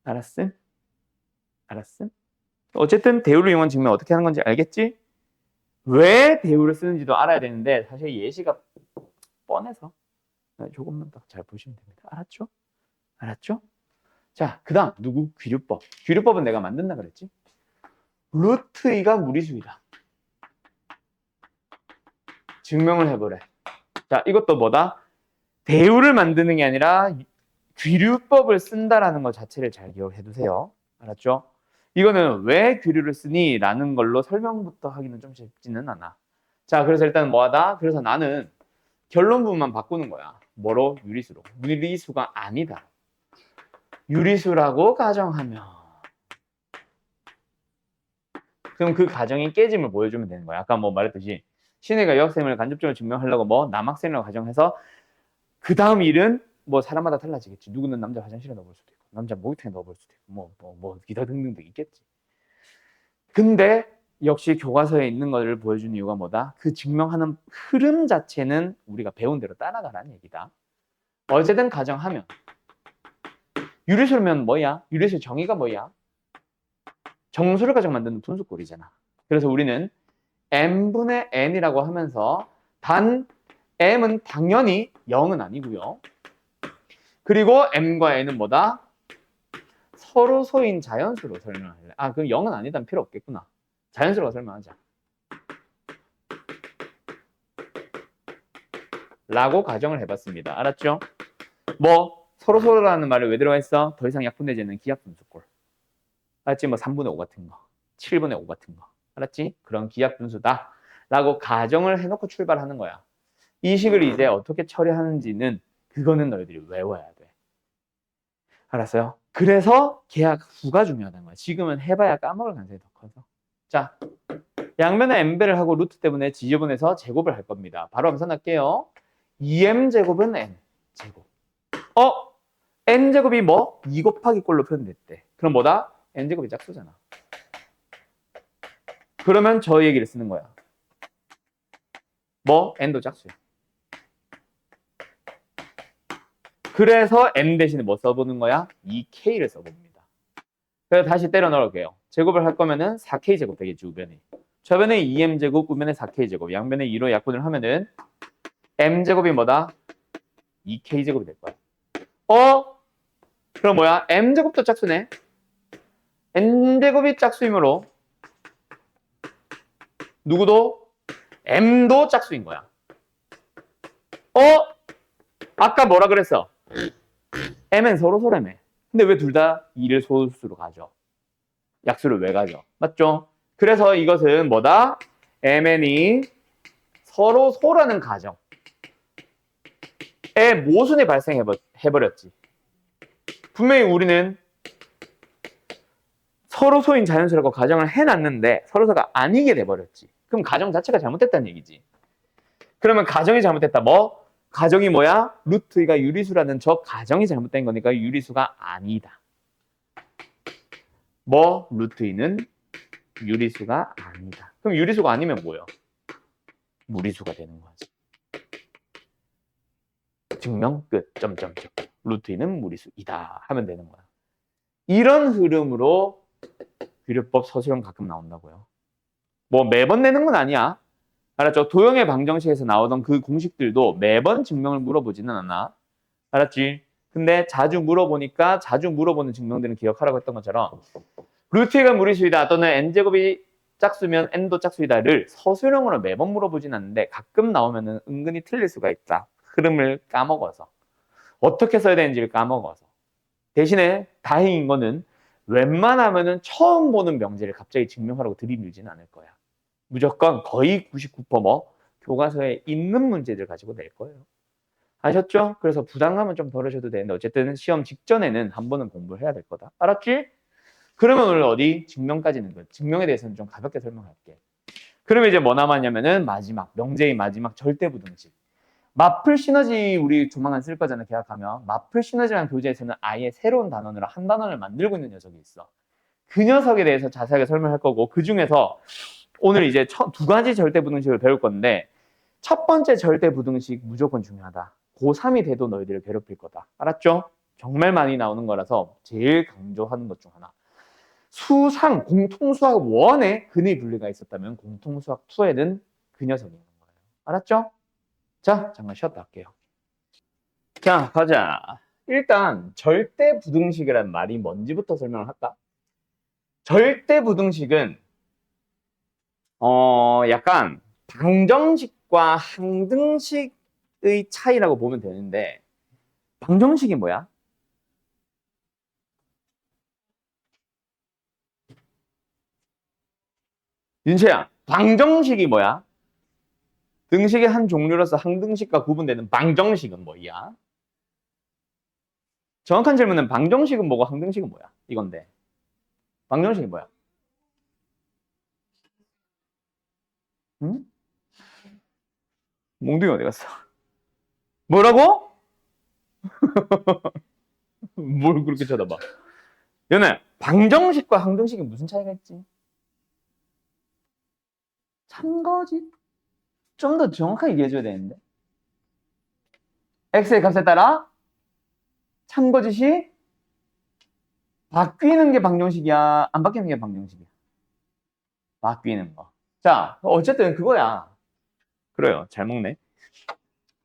알았음? 알았음? 어쨌든 대우를 이용한 증명 어떻게 하는 건지 알겠지? 왜 대우를 쓰는지도 알아야 되는데 사실 예시가 뻔해서 조금만 더 잘 보시면 됩니다. 알았죠? 알았죠? 자, 그 다음 누구? 귀류법. 귀류법은 내가 만든다 그랬지? 루트 2가 무리수이다. 증명을 해보래. 자, 이것도 뭐다? 대우를 만드는 게 아니라 귀류법을 쓴다라는 것 자체를 잘 기억해 두세요. 알았죠? 이거는 왜 귀류를 쓰니? 라는 걸로 설명부터 하기는 좀 쉽지는 않아. 자, 그래서 일단 뭐하다? 그래서 나는 결론 부분만 바꾸는 거야. 뭐로? 유리수로. 무리수가 아니다. 유리수라고 가정하면 그럼 그 가정이 깨짐을 보여주면 되는 거야. 아까 뭐 말했듯이 신혜가 여학생을 간접적으로 증명하려고 뭐 남학생이라고 가정해서 그 다음 일은 뭐 사람마다 달라지겠지. 누구는 남자 화장실에 넣어볼 수도 있고 남자 목욕탕에 넣어볼 수도 있고 뭐 기타 등등등 있겠지. 근데 역시 교과서에 있는 것을 보여주는 이유가 뭐다? 그 증명하는 흐름 자체는 우리가 배운 대로 따라가라는 얘기다. 어쨌든 가정하면 유리수면 뭐야? 유리수 정의가 뭐야? 정수를 가지고 만드는 분수꼴이잖아. 그래서 우리는 m분의 n이라고 하면서 단 m은 당연히 0은 아니고요. 그리고 m과 n은 뭐다? 서로 소인 자연수로 설명할래. 아, 그럼 0은 아니다면 필요 없겠구나. 자연수로 설명하자. 라고 가정을 해봤습니다. 알았죠? 뭐 서로라는 말이 왜 들어가 있어? 더 이상 약분되지 않는 기하분수꼴. 알았지? 뭐 3분의 5 같은 거, 7분의 5 같은 거. 알았지? 그런 기하분수다. 라고 가정을 해놓고 출발하는 거야. 이 식을 이제 어떻게 처리하는지는 그거는 너희들이 외워야 돼. 알았어요? 그래서 계약 후가 중요하다는 거야. 지금은 해봐야 까먹을 가능성이 더 커서. 자, 양면에 m배를 하고 루트 때문에 지저분해서 제곱을 할 겁니다. 바로 암산할게요. 2m제곱은 n제곱. n제곱이 뭐? 2 곱하기 꼴로 표현됐대. 그럼 뭐다? n제곱이 짝수잖아. 그러면 저 얘기를 쓰는 거야. 뭐? n도 짝수야. 그래서 n 대신에 뭐 써보는 거야? 2k를 써봅니다. 그래서 다시 때려 넣을게요. 제곱을 할 거면은 4k제곱 되겠지, 우변에. 좌변에 2m제곱, 우변에 4k제곱. 양변에 2로 약분을 하면은 m제곱이 뭐다? 2k제곱이 될 거야. 그럼 뭐야? m제곱도 짝수네. n제곱이 짝수이므로 누구도? m도 짝수인 거야. 아까 뭐라 그랬어? m은 서로라며. 근데 왜 둘 다 2를 소수로 가져? 약수를 왜 가져? 맞죠? 그래서 이것은 뭐다? mn이 서로라는 가정에 모순이 발생해버렸지. 분명히 우리는 서로소인 자연수라고 가정을 해놨는데 서로서가 아니게 돼버렸지. 그럼 가정 자체가 잘못됐다는 얘기지. 그러면 가정이 잘못됐다. 뭐? 가정이 뭐야? 루트가 유리수라는 저 가정이 잘못된 거니까 유리수가 아니다. 뭐? 루트 2는 유리수가 아니다. 그럼 유리수가 아니면 뭐예요? 무리수가 되는 거지. 증명 끝. 점점점. 루트 2는 무리수이다 하면 되는 거야. 이런 흐름으로 비례법 서술형 가끔 나온다고요. 뭐 매번 내는 건 아니야. 알았죠? 도형의 방정식에서 나오던 그 공식들도 매번 증명을 물어보지는 않아. 알았지? 근데 자주 물어보니까 자주 물어보는 증명들은 기억하라고 했던 것처럼 루트 2가 무리수이다 또는 n제곱이 짝수면 n도 짝수이다를 서술형으로 매번 물어보진 않는데 가끔 나오면은 은근히 틀릴 수가 있다. 흐름을 까먹어서. 어떻게 써야 되는지를 까먹어서. 대신에 다행인 거는 웬만하면은 처음 보는 명제를 갑자기 증명하라고 들이밀지는 않을 거야. 무조건 거의 99% 뭐 교과서에 있는 문제들 가지고 낼 거예요. 아셨죠? 그래서 부담감은 좀 덜으셔도 되는데 어쨌든 시험 직전에는 한 번은 공부를 해야 될 거다. 알았지? 그러면 오늘 어디? 증명까지는 그 증명에 대해서는 좀 가볍게 설명할게. 그러면 이제 뭐 남았냐면은 마지막 명제의 마지막 절대부등식. 마플 시너지 우리 조만간 쓸 거잖아. 계약하면 마플 시너지라는 교재에서는 아예 새로운 단원으로 한 단원을 만들고 있는 녀석이 있어. 그 녀석에 대해서 자세하게 설명할 거고 그 중에서 오늘 이제 두 가지 절대부등식을 배울 건데 첫 번째 절대부등식 무조건 중요하다. 고3이 돼도 너희들을 괴롭힐 거다. 알았죠? 정말 많이 나오는 거라서 제일 강조하는 것 중 하나. 수상 공통수학 1에 근의 분리가 있었다면 공통수학 2에는 그 녀석이 있는 거예요. 알았죠? 자, 잠깐 쉬었다 할게요. 자, 가자. 일단 절대부등식이라는 말이 뭔지부터 설명을 할까? 절대부등식은 약간 방정식과 항등식의 차이라고 보면 되는데 방정식이 뭐야? 윤채야, 방정식이 뭐야? 등식의 한 종류로서 항등식과 구분되는 방정식은 뭐야? 정확한 질문은 방정식은 뭐고 항등식은 뭐야? 이건데. 방정식이 뭐야? 응? 몽둥이 어디 갔어? 뭐라고? 뭘 그렇게 쳐다봐? 얘네 방정식과 항등식이 무슨 차이가 있지? 참거짓? 좀 더 정확하게 얘기해줘야 되는데. x의 값에 따라 참거짓이 바뀌는 게 방정식이야? 안 바뀌는 게 방정식이야? 바뀌는 거. 자, 어쨌든 그거야. 그래요. 잘 먹네.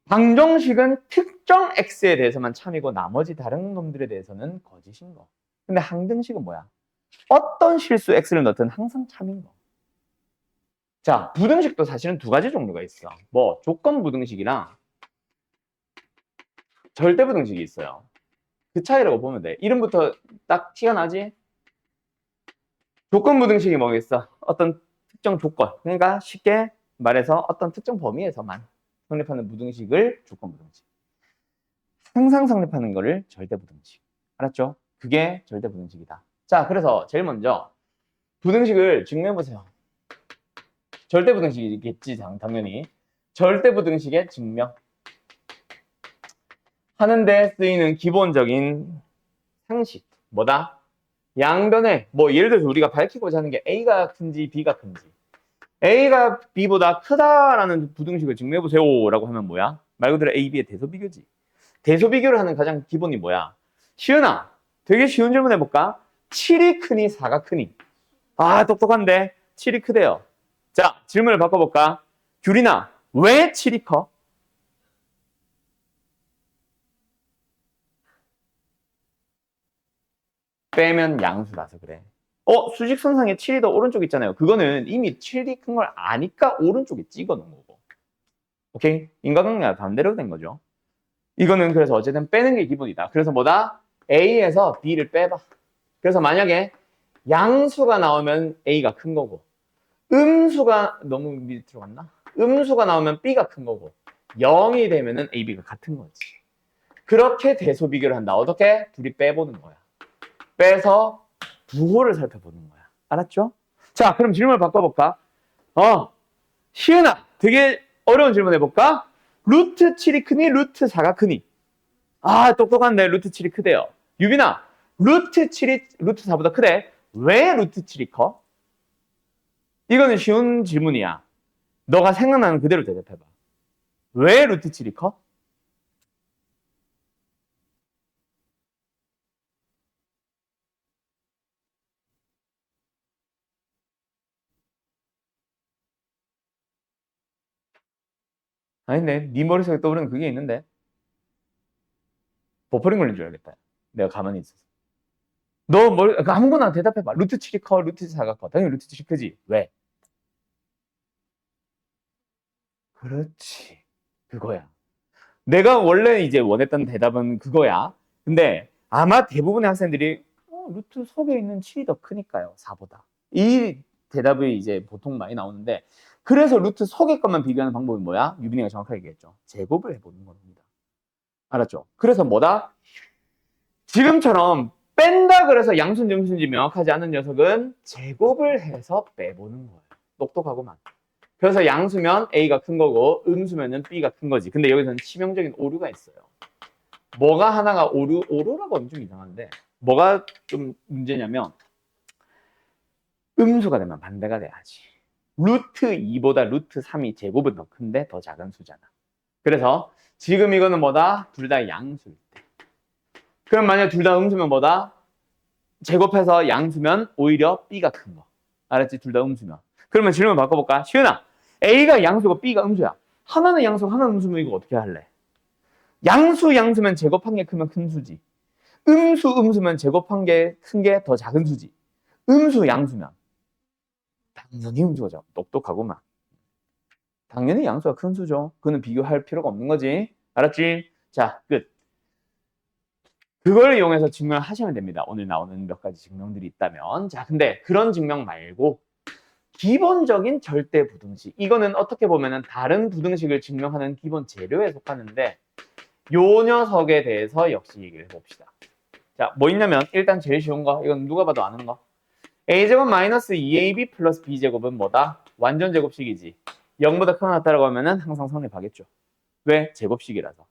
방정식은 특정 x에 대해서만 참이고 나머지 다른 놈들에 대해서는 거짓인 거. 근데 항등식은 뭐야? 어떤 실수 x를 넣든 항상 참인 거. 자, 부등식도 사실은 두 가지 종류가 있어. 뭐 조건 부등식이랑 절대 부등식이 있어요. 그 차이라고 보면 돼. 이름부터 딱 티가 나지? 조건 부등식이 뭐겠어? 어떤 특정 조건. 그러니까 쉽게 말해서 어떤 특정 범위에서만 성립하는 부등식을 조건 부등식. 항상 성립하는 거를 절대 부등식. 알았죠? 그게 절대 부등식이다. 자, 그래서 제일 먼저 부등식을 증명해 보세요. 절대 부등식이겠지, 당연히. 절대 부등식의 증명. 하는데 쓰이는 기본적인 상식. 뭐다? 양변에, 뭐 예를 들어서 우리가 밝히고자 하는 게 A가 큰지 B가 큰지. A가 B보다 크다라는 부등식을 증명해 보세요 라고 하면 뭐야? 말 그대로 A, B의 대소비교지. 대소비교를 하는 가장 기본이 뭐야? 시은아, 되게 쉬운 질문 해볼까? 7이 크니 4가 크니? 아, 똑똑한데 7이 크대요. 자, 질문을 바꿔볼까? 규린아, 왜 7이 커? 빼면 양수라서 그래. 수직선상에 7이 더 오른쪽 있잖아요. 그거는 이미 7이 큰 걸 아니까 오른쪽에 찍어 놓은 거고. 오케이? 인과관계가 반대로 된 거죠. 이거는 그래서 어쨌든 빼는 게 기본이다. 그래서 뭐다? A에서 B를 빼봐. 그래서 만약에 양수가 나오면 A가 큰 거고, 음수가 너무 밑으로 갔나? 음수가 나오면 B가 큰 거고, 0이 되면은 A, B가 같은 거지. 그렇게 대소 비교를 한다. 어떻게? 둘이 빼보는 거야. 빼서 부호를 살펴보는 거야. 알았죠? 자, 그럼 질문을 바꿔볼까? 시은아, 되게 어려운 질문 해볼까? 루트 7이 크니? 루트 4가 크니? 아, 똑똑한데 루트 7이 크대요. 유빈아, 루트 7이 루트 4보다 크대. 왜 루트 7이 커? 이거는 쉬운 질문이야. 너가 생각나는 그대로 대답해봐. 왜 루트 7이 커? 아닌데, 네 머릿속에 떠오르는 그게 있는데. 버퍼링 걸린 줄 알겠다. 내가 가만히 있어서. 너 아무거나 대답해봐. 루트 7이 커, 루트 4가 커. 당연히 루트 7이 크지. 왜? 그렇지. 그거야. 내가 원래 이제 원했던 대답은 그거야. 근데 아마 대부분의 학생들이 루트 속에 있는 7이 더 크니까요. 4보다. 이 대답이 이제 보통 많이 나오는데 그래서 루트 속의 것만 비교하는 방법이 뭐야? 유빈이가 정확하게 얘기했죠. 제곱을 해보는 겁니다. 알았죠? 그래서 뭐다? 지금처럼 뺀다 그래서 양수인지 음수인지 명확하지 않은 녀석은 제곱을 해서 빼보는 거예요. 똑똑하고만. 그래서 양수면 A가 큰 거고 음수면은 B가 큰 거지. 근데 여기서는 치명적인 오류가 있어요. 뭐가 하나가 오류라고 하면 좀 이상한데 뭐가 좀 문제냐면 음수가 되면 반대가 돼야지. 루트 2보다 루트 3이 제곱은 더 큰데 더 작은 수잖아. 그래서 지금 이거는 뭐다? 둘 다 양수일 때. 그럼 만약 둘 다 음수면 뭐다? 제곱해서 양수면 오히려 B가 큰 거. 알았지? 둘 다 음수면. 그러면 질문 바꿔볼까? 시은아, A가 양수고 B가 음수야. 하나는 양수, 하나는 음수면 이거 어떻게 할래? 양수면 제곱한 게 크면 큰 수지. 음수면 제곱한 게 큰 게 더 작은 수지. 양수면 당연히 음수죠. 똑똑하구만. 당연히 양수가 큰 수죠. 그거는 비교할 필요가 없는 거지. 알았지? 자, 끝. 그걸 이용해서 증명을 하시면 됩니다. 오늘 나오는 몇 가지 증명들이 있다면. 자, 근데 그런 증명 말고 기본적인 절대 부등식. 이거는 어떻게 보면은 다른 부등식을 증명하는 기본 재료에 속하는데 요 녀석에 대해서 역시 얘기를 해봅시다. 자, 뭐 있냐면 일단 제일 쉬운 거, 이건 누가 봐도 아는 거. a제곱 마이너스 2ab 플러스 b제곱은 뭐다? 완전 제곱식이지. 0보다 크거나 같다라고 하면은 항상 성립하겠죠. 왜? 제곱식이라서.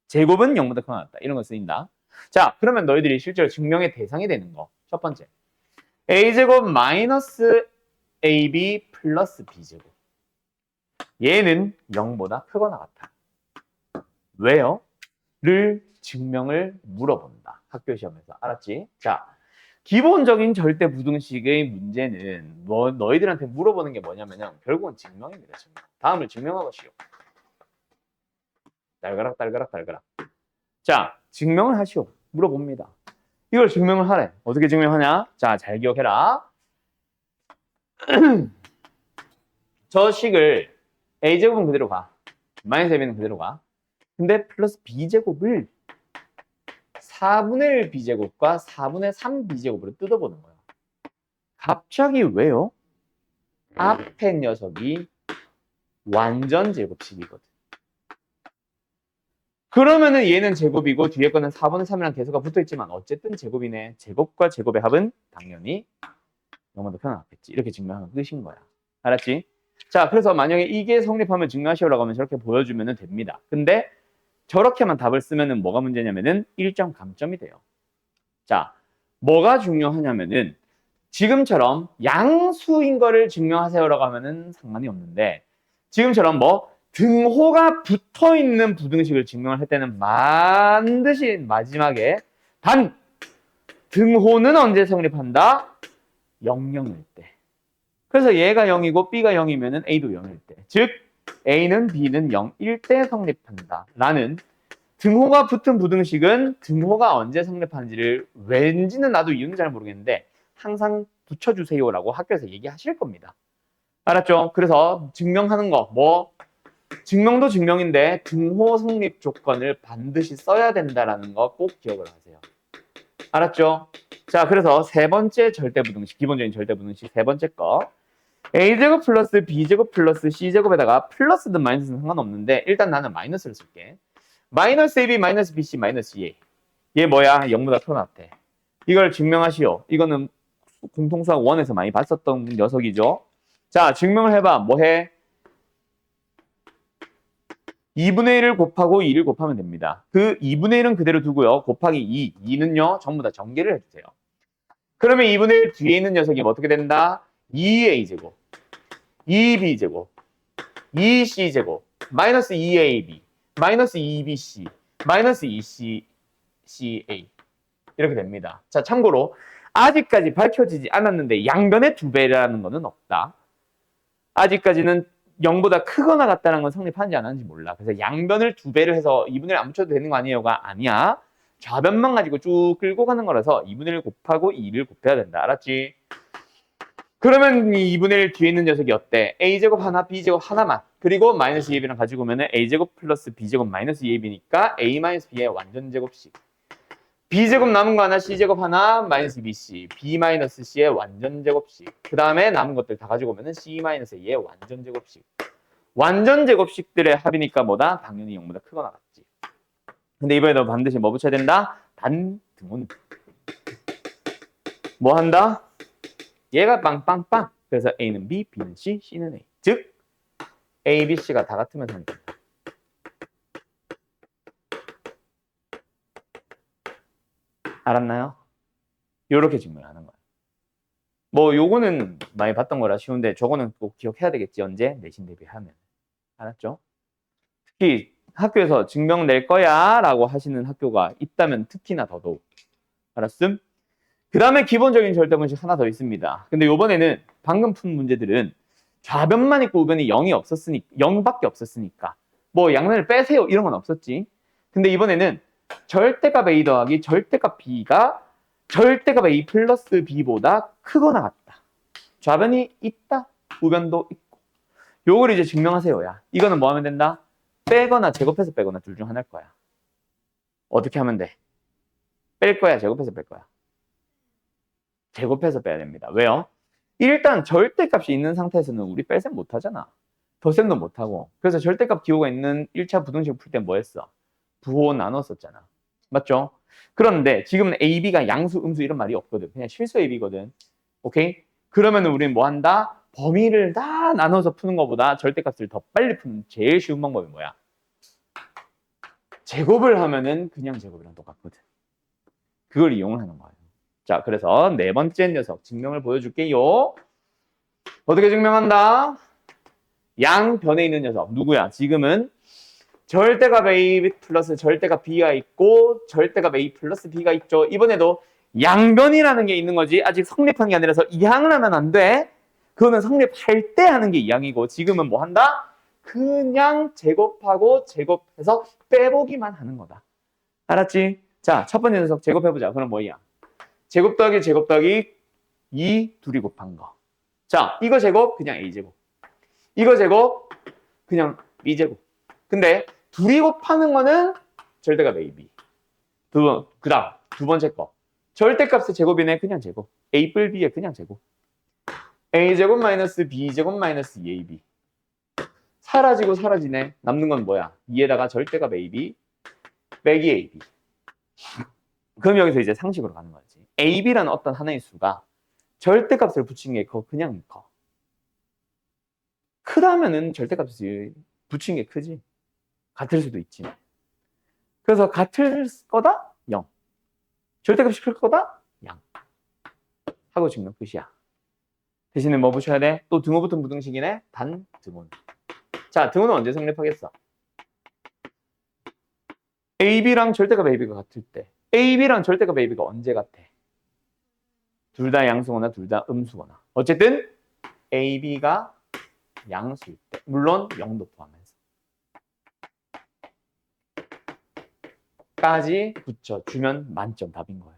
제곱은 0보다 크거나 같다. 이런 거 쓰인다. 자, 그러면 너희들이 실제로 증명의 대상이 되는 거. 첫 번째. a제곱 마이너스 ab 플러스 b제곱. 얘는 0보다 크거나 같아. 왜요? 를 증명을 물어본다. 학교 시험에서. 알았지? 자, 기본적인 절대 부등식의 문제는 너희들한테 물어보는 게 뭐냐면요. 결국은 증명입니다. 증명. 다음을 증명하고 시오. 달가락 달가락 달가락. 자, 증명을 하시오. 물어봅니다. 이걸 증명을 하래. 어떻게 증명하냐? 자, 잘 기억해라. 저 식을 a제곱은 그대로 가. 마이너스 ab는 그대로 가. 근데 플러스 b제곱을 4분의 1 b제곱과 4분의 3 b제곱으로 뜯어보는 거야. 갑자기 왜요? 앞에 녀석이 완전 제곱식이거든. 그러면은 얘는 제곱이고 뒤에 거는 4분의 3이랑 계수가 붙어있지만 어쨌든 제곱이네. 제곱과 제곱의 합은 당연히 0보다 크거나 같겠지. 이렇게 증명하는 뜻인 거야. 알았지? 자, 그래서 만약에 이게 성립하면 증명하시오라고 하면 저렇게 보여주면 됩니다. 근데 저렇게만 답을 쓰면은 뭐가 문제냐면은 1점 감점이 돼요. 자, 뭐가 중요하냐면은 지금처럼 양수인 거를 증명하세요라고 하면은 상관이 없는데 지금처럼 뭐 등호가 붙어 있는 부등식을 증명을 할 때는 반드시 마지막에 단 등호는 언제 성립한다? 0, 0일 때. 그래서 얘가 0이고 B가 0이면은 A도 0일 때. 즉 A는 B는 0일 때 성립한다. 라는 등호가 붙은 부등식은 등호가 언제 성립하는지를 왠지는 나도 이유는 잘 모르겠는데 항상 붙여주세요라고 학교에서 얘기하실 겁니다. 알았죠? 그래서 증명하는 거, 뭐 증명도 증명인데 등호 성립 조건을 반드시 써야 된다라는 거 꼭 기억을 하세요. 알았죠? 자, 그래서 세 번째 절대부등식, 기본적인 절대부등식 세 번째 거. a제곱 플러스 b제곱 플러스 c제곱에다가 플러스든 마이너스는 상관없는데 일단 나는 마이너스를 쓸게. 마이너스 ab 마이너스 bc 마이너스 a. 얘 뭐야? 0보다 크거나 같아. 이걸 증명하시오. 이거는 공통수학 1에서 많이 봤었던 녀석이죠. 자, 증명을 해봐. 뭐 해? 2분의 1을 곱하고 2를 곱하면 됩니다. 그 2분의 1은 그대로 두고요. 곱하기 2. 2는요, 전부 다 전개를 해주세요. 그러면 2분의 1 뒤에 있는 녀석이 어떻게 된다? 2a제곱, 2b제곱, 2c제곱, 마이너스 2ab, 마이너스 2bc, 마이너스 2cca. 이렇게 됩니다. 자, 참고로 아직까지 밝혀지지 않았는데 양변의 2배라는 거는 없다. 아직까지는 0보다 크거나 같다는 건 성립하는지 안 하는지 몰라. 그래서 양변을 2배를 해서 2분의 1 안 붙여도 되는 거 아니에요가 아니야. 좌변만 가지고 쭉 끌고 가는 거라서 2분의 1 곱하고 2를 곱해야 된다. 알았지? 그러면 이 2분의 1 뒤에 있는 녀석이 어때? a제곱 하나, b제곱 하나만. 그리고 마이너스 2ab랑 가지고 오면 a제곱 플러스 b제곱 마이너스 2ab니까 a 마이너스 b의 완전 제곱식. b제곱 남은 거 하나, c제곱 하나, 마이너스 bc, b 마이너스 c의 완전 제곱식. 그 다음에 남은 것들 다 가지고 오면 c 마이너스 a의 완전 제곱식. 완전 제곱식들의 합이니까 뭐다? 당연히 0보다 크거나 같지. 근데 이번에도 반드시 뭐 붙여야 된다? 단등호는. 뭐 한다? 얘가 빵빵빵. 그래서 a는 b, b는 c, c는 a. 즉 a, b, c가 다 같으면 한다. 알았나요? 요렇게 증명하는 거야. 뭐 요거는 많이 봤던 거라 쉬운데 저거는 꼭 기억해야 되겠지. 언제? 내신 대비하면. 알았죠? 특히 학교에서 증명 낼 거야 라고 하시는 학교가 있다면 특히나 더더욱. 알았음? 그 다음에 기본적인 절대분식 하나 더 있습니다. 근데 요번에는 방금 푼 문제들은 좌변만 있고 우변이 0이 없었으니까 0밖에 없었으니까 뭐 양면을 빼세요 이런 건 없었지. 근데 이번에는 절대값 a 더하기 절대값 b가 절대값 a 플러스 b보다 크거나 같다. 좌변이 있다. 우변도 있고. 요걸 이제 증명하세요야. 이거는 뭐 하면 된다? 빼거나 제곱해서 빼거나 둘 중 하나일 거야. 어떻게 하면 돼? 뺄 거야? 제곱해서 뺄 거야? 제곱해서 빼야 됩니다. 왜요? 일단 절대값이 있는 상태에서는 우리 뺄셈 못하잖아. 덧셈도 못하고. 그래서 절대값 기호가 있는 1차 부등식 풀 때 뭐 했어? 부호 나눴었잖아. 맞죠? 그런데 지금은 AB가 양수, 음수 이런 말이 없거든. 그냥 실수 AB거든. 오케이? 그러면 우리는 뭐 한다? 범위를 다 나눠서 푸는 것보다 절대값을 더 빨리 푸는 제일 쉬운 방법이 뭐야? 제곱을 하면은 그냥 제곱이랑 똑같거든. 그걸 이용을 하는 거예요. 자, 그래서 네 번째 녀석 증명을 보여줄게요. 어떻게 증명한다? 양변에 있는 녀석 누구야? 지금은 절대값 A 플러스 절대값 B가 있고 절대값 A 플러스 B가 있죠. 이번에도 양변이라는 게 있는 거지. 아직 성립한 게 아니라서 이항을 하면 안 돼. 그거는 성립할 때 하는 게 이항이고 지금은 뭐 한다? 그냥 제곱하고 제곱해서 빼보기만 하는 거다. 알았지? 자, 첫 번째 녀석 제곱해보자. 그럼 뭐야? 제곱 더하기 제곱 더하기 2 둘이 곱한 거. 자, 이거 제곱 그냥 A제곱. 이거 제곱 그냥 B제곱. 근데 둘이 곱하는 거는 절대값 AB. 그다음 두 번째 거. 절대값의 제곱이네. 그냥 제곱. A 뿔 B의 그냥 제곱. A제곱 마이너스 B제곱 마이너스 2AB. 사라지고 사라지네. 남는 건 뭐야? 2에다가 절대값 AB 빼기 AB. 그럼 여기서 이제 상식으로 가는 거지. AB라는 어떤 하나의 수가 절대값을 붙인 게 그냥 커. 크다면은 절대값을 붙인 게 크지. 같을 수도 있지만. 그래서 같을 거다? 0. 절대값이 클 거다? 양. 하고 증명 끝이야. 대신에 뭐 붙여야 돼? 또 등호부터 무등식이네? 단 등호는. 자, 등호는 언제 성립하겠어? AB랑 절대값 AB가 같을 때. AB랑 절대값 AB가 언제 같아? 둘 다 양수거나 둘 다 음수거나. 어쨌든 AB가 양수일 때. 물론 0도 포함해서. 까지 붙여주면 만점 답인 거예요.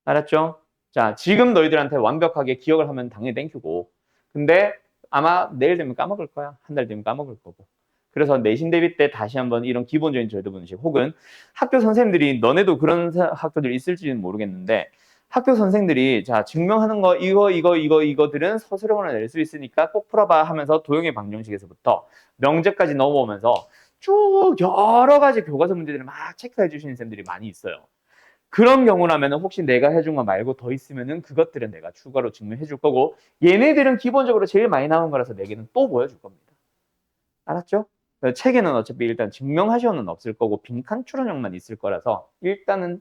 알았죠? 자, 지금 너희들한테 완벽하게 기억을 하면 당연히 땡큐고. 근데 아마 내일 되면 까먹을 거야. 한 달 되면 까먹을 거고. 그래서 내신 대비 때 다시 한번 이런 기본적인 절대 분식 혹은 학교 선생님들이 너네도 그런 학교들 있을지는 모르겠는데 학교 선생들이 자 증명하는 거 이거들은 서술형으로 낼 수 있으니까 꼭 풀어봐 하면서 도형의 방정식에서부터 명제까지 넘어오면서 쭉 여러 가지 교과서 문제들을 막 체크해 주시는 쌤들이 많이 있어요. 그런 경우라면 혹시 내가 해준 거 말고 더 있으면은 그것들은 내가 추가로 증명해 줄 거고 얘네들은 기본적으로 제일 많이 나온 거라서 내게는 또 보여줄 겁니다. 알았죠? 책에는 어차피 일단 증명하시오는 없을 거고 빈칸 추론형만 있을 거라서 일단은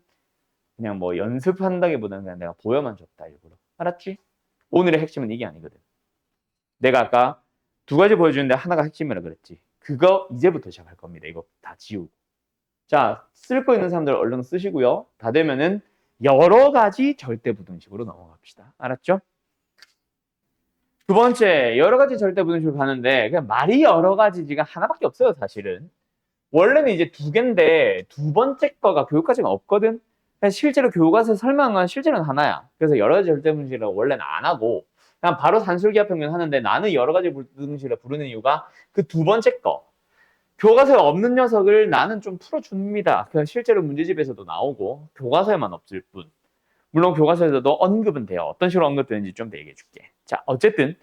그냥 뭐 연습한다기보다는 그냥 내가 보여만 줬다 일부러. 알았지? 오늘의 핵심은 이게 아니거든. 내가 아까 두 가지 보여주는데 하나가 핵심이라 그랬지. 그거 이제부터 시작할 겁니다. 이거 다 지우고. 자, 쓸 거 있는 사람들 얼른 쓰시고요. 다 되면은 여러 가지 절대부등식으로 넘어갑시다. 알았죠? 두 번째, 여러 가지 절대부등식으로 가는데 그냥 말이 여러 가지지가 하나밖에 없어요, 사실은. 원래는 이제 두 개인데 두 번째 거가 교육과정이 없거든. 실제로 교과서에 설명한 건 실제로는 하나야. 그래서 여러 가지 절대부등식이라고 원래는 안 하고 그냥 바로 산술기하평균 하는데 나는 여러 가지 부등식이라 부르는 이유가 그 두 번째 거. 교과서에 없는 녀석을 나는 좀 풀어줍니다. 그냥 실제로 문제집에서도 나오고 교과서에만 없을 뿐. 물론 교과서에서도 언급은 돼요. 어떤 식으로 언급되는지 좀 더 얘기해 줄게. 자, 어쨌든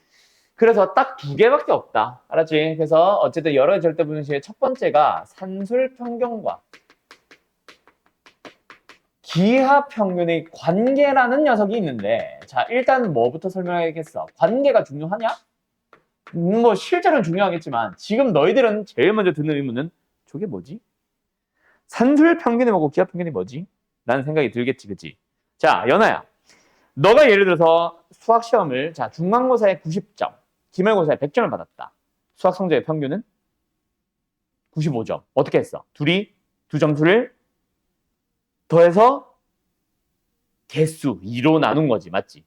그래서 딱 두 개밖에 없다. 알았지? 그래서 어쨌든 여러 가지 절대부등식의 첫 번째가 산술평균과 기하평균의 관계라는 녀석이 있는데 자, 일단 뭐부터 설명해야겠어? 관계가 중요하냐? 뭐 실제로는 중요하겠지만 지금 너희들은 제일 먼저 드는 의문은 저게 뭐지? 산술평균이 뭐고 기하평균이 뭐지? 라는 생각이 들겠지, 그치? 자, 연아야. 너가 예를 들어서 수학시험을 자 중간고사에 90점, 기말고사에 100점을 받았다. 수학 성적의 평균은 95점. 어떻게 했어? 둘이 두 점수를 더해서 개수 2로 나눈 거지, 맞지?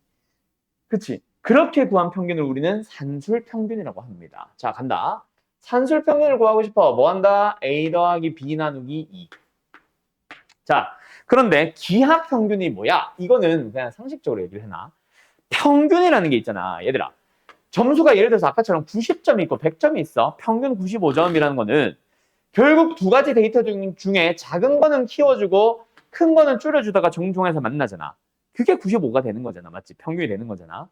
그치? 그렇게 구한 평균을 우리는 산술평균이라고 합니다. 자, 간다. 산술평균을 구하고 싶어. 뭐 한다? A 더하기 B 나누기 2. 자, 그런데 기하평균이 뭐야? 이거는 그냥 상식적으로 얘기를 해놔. 평균이라는 게 있잖아. 얘들아. 점수가 예를 들어서 아까처럼 90점이 있고 100점이 있어. 평균 95점이라는 거는 결국 두 가지 데이터 중에 작은 거는 키워주고 큰 거는 줄여주다가 정중해서 만나잖아. 그게 95가 되는 거잖아. 맞지? 평균이 되는 거잖아.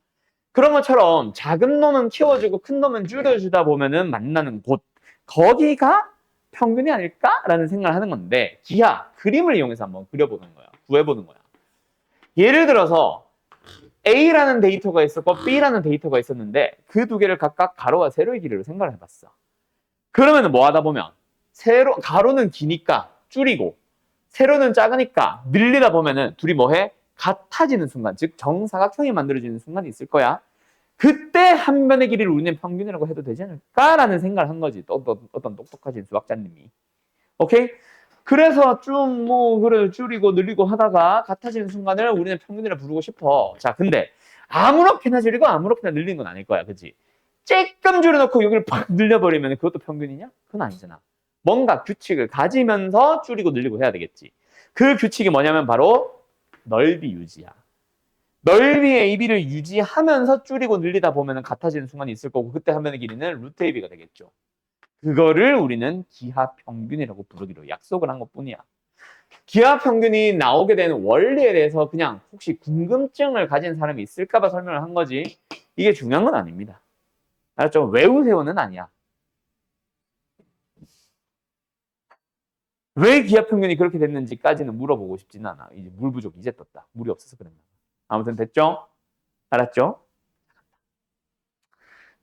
그런 것처럼 작은 놈은 키워주고 큰 놈은 줄여주다 보면은 만나는 곳. 거기가 평균이 아닐까라는 생각을 하는 건데 기하, 그림을 이용해서 한번 그려보는 거야. 구해보는 거야. 예를 들어서 A라는 데이터가 있었고 B라는 데이터가 있었는데 그 두 개를 각각 가로와 세로의 길이로 생각을 해봤어. 그러면 뭐 하다 보면 가로는 기니까 줄이고 세로는 작으니까 늘리다 보면은 둘이 뭐해? 같아지는 순간, 즉 정사각형이 만들어지는 순간이 있을 거야. 그때 한 변의 길이를 우리는 평균이라고 해도 되지 않을까라는 생각을 한 거지. 어떤 똑똑하신 수학자님이. 오케이? 그래서 그래 줄이고 늘리고 하다가 같아지는 순간을 우리는 평균이라 부르고 싶어. 자, 근데 아무렇게나 줄이고 아무렇게나 늘리는 건 아닐 거야, 그렇지? 쬐끔 줄여놓고 여기를 팍 늘려버리면 그것도 평균이냐? 그건 아니잖아. 뭔가 규칙을 가지면서 줄이고 늘리고 해야 되겠지. 그 규칙이 뭐냐면 바로 넓이 유지야. 넓이의 AB를 유지하면서 줄이고 늘리다 보면 같아지는 순간이 있을 거고 그때 한 변의 길이는 루트 AB가 되겠죠. 그거를 우리는 기하평균이라고 부르기로 약속을 한 것뿐이야. 기하평균이 나오게 되는 원리에 대해서 그냥 혹시 궁금증을 가진 사람이 있을까 봐 설명을 한 거지 이게 중요한 건 아닙니다. 알았죠? 외우세요는 아니야. 왜 기하평균이 그렇게 됐는지까지는 물어보고 싶지는 않아. 이제 물 부족 이제 떴다. 물이 없어서 그랬나. 아무튼 됐죠? 알았죠?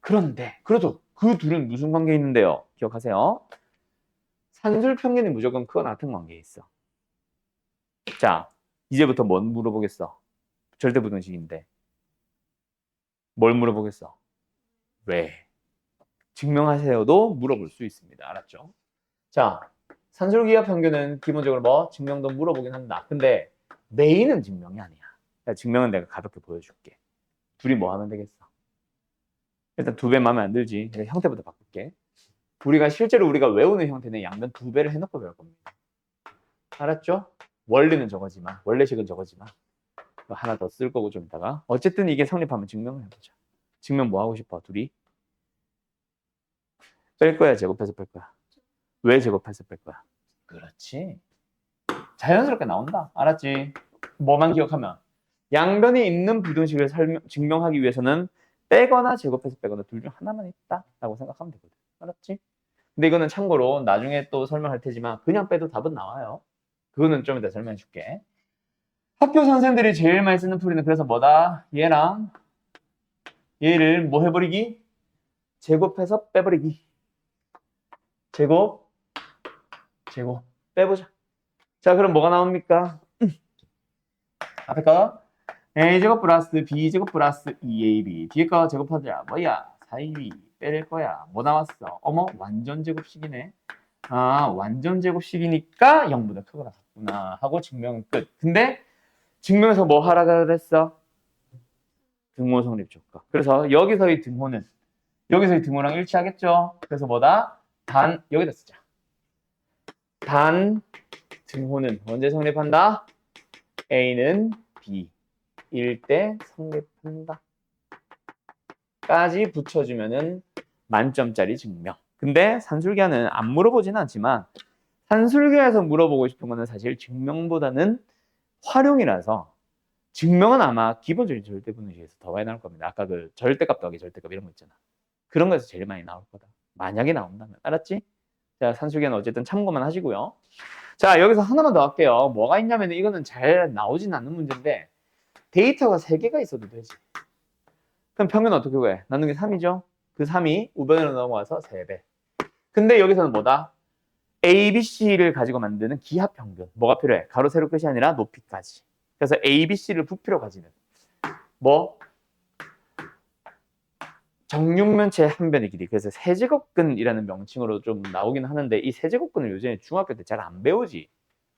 그런데 그래도 그 둘은 무슨 관계에 있는데요? 기억하세요. 산술평균이 무조건 크거나 같은 관계에 있어. 자, 이제부터 뭘 물어보겠어? 절대부등식인데. 뭘 물어보겠어? 왜? 증명하세요도 물어볼 수 있습니다. 알았죠? 자, 산술기하평균은 기본적으로 뭐 증명도 물어보긴 한다. 근데 메인은 증명이 아니야. 증명은 내가 가볍게 보여줄게. 둘이 뭐 하면 되겠어? 일단 두 배 마음에 안 들지. 형태부터 바꿀게. 실제로 우리가 외우는 형태는 양변 두 배를 해놓고 배울 겁니다. 알았죠? 원리는 저거지만, 원래식은 저거지만 하나 더 쓸 거고 좀 이따가. 어쨌든 이게 성립하면 증명을 해보자. 증명 뭐 하고 싶어? 둘이? 뺄 거야, 제곱해서 뺄 거야? 왜 제곱해서 뺄 거야? 그렇지. 자연스럽게 나온다. 알았지? 뭐만 기억하면 양변이 있는 부등식을 증명하기 위해서는 빼거나 제곱해서 빼거나 둘 중 하나만 있다라고 생각하면 되거든. 알았지? 근데 이거는 참고로 나중에 또 설명할 테지만 그냥 빼도 답은 나와요. 그거는 좀 이따 설명해 줄게. 학교 선생들이 제일 많이 쓰는 풀이는 그래서 뭐다? 얘랑 얘를 뭐 해버리기? 제곱해서 빼버리기. 제곱 빼보자. 자, 그럼 뭐가 나옵니까? 앞에 거 a제곱 플러스 b제곱 플러스 2ab 뒤에 거 제곱하자. 뭐야? 4ab 빼낼 거야. 뭐 나왔어? 어머, 완전 제곱식이네. 아, 완전 제곱식이니까 0보다 크거나 같구나 하고 증명은 끝. 근데 증명에서 뭐 하라 그랬어? 등호 성립 조건. 그래서 여기서의 등호랑 일치하겠죠? 그래서 뭐다? 여기다 쓰자. 단 등호는 언제 성립한다? A는 B일 때 성립한다. 까지 붙여주면은 만점짜리 증명. 근데 산술기하는 안 물어보진 않지만 산술기에서 물어보고 싶은 거는 사실 증명보다는 활용이라서 증명은 아마 기본적인 절대분식에서 더 많이 나올 겁니다. 아까 그 절대값 더하기 절대값 이런 거 있잖아. 그런 거에서 제일 많이 나올 거다. 만약에 나온다면. 알았지? 자, 산술기는 어쨌든 참고만 하시고요. 자, 여기서 하나만 더 할게요. 뭐가 있냐면 이거는 잘 나오진 않는 문제인데 데이터가 3개가 있어도 되지. 그럼 평균 어떻게 구해? 나누기 3이죠? 그 3이 우변으로 넘어와서 3배. 근데 여기서는 뭐다? A, B, C를 가지고 만드는 기하평균. 뭐가 필요해? 가로, 세로 끝이 아니라 높이까지. 그래서 A, B, C를 부피로 가지는 뭐? 정육면체 한 변의 길이. 그래서 세제곱근이라는 명칭으로 좀 나오긴 하는데 이 세제곱근을 요즘에 중학교 때 잘 안 배우지.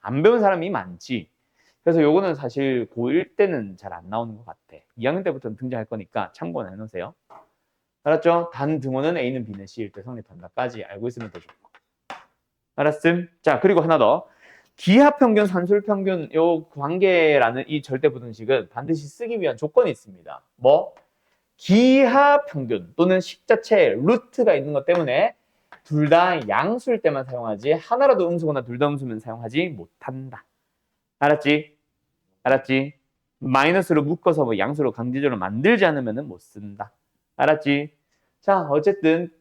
안 배운 사람이 많지. 그래서 요거는 사실 고1 때는 잘 안 나오는 것 같아. 2학년 때부터는 등장할 거니까 참고는 해놓으세요. 알았죠? 단 등호는 A는 B는 C일 때 성립한다까지 알고 있으면 더 좋고. 알았음? 자, 그리고 하나 더. 기하평균, 산술평균 요 관계라는 이 절대부등식은 반드시 쓰기 위한 조건이 있습니다. 뭐? 기하평균 또는 식 자체에 루트가 있는 것 때문에 둘 다 양수일 때만 사용하지 하나라도 음수거나 둘 다 음수면 사용하지 못한다. 알았지? 알았지? 마이너스로 묶어서 뭐 양수로 강제적으로 만들지 않으면 못 쓴다. 알았지? 자, 어쨌든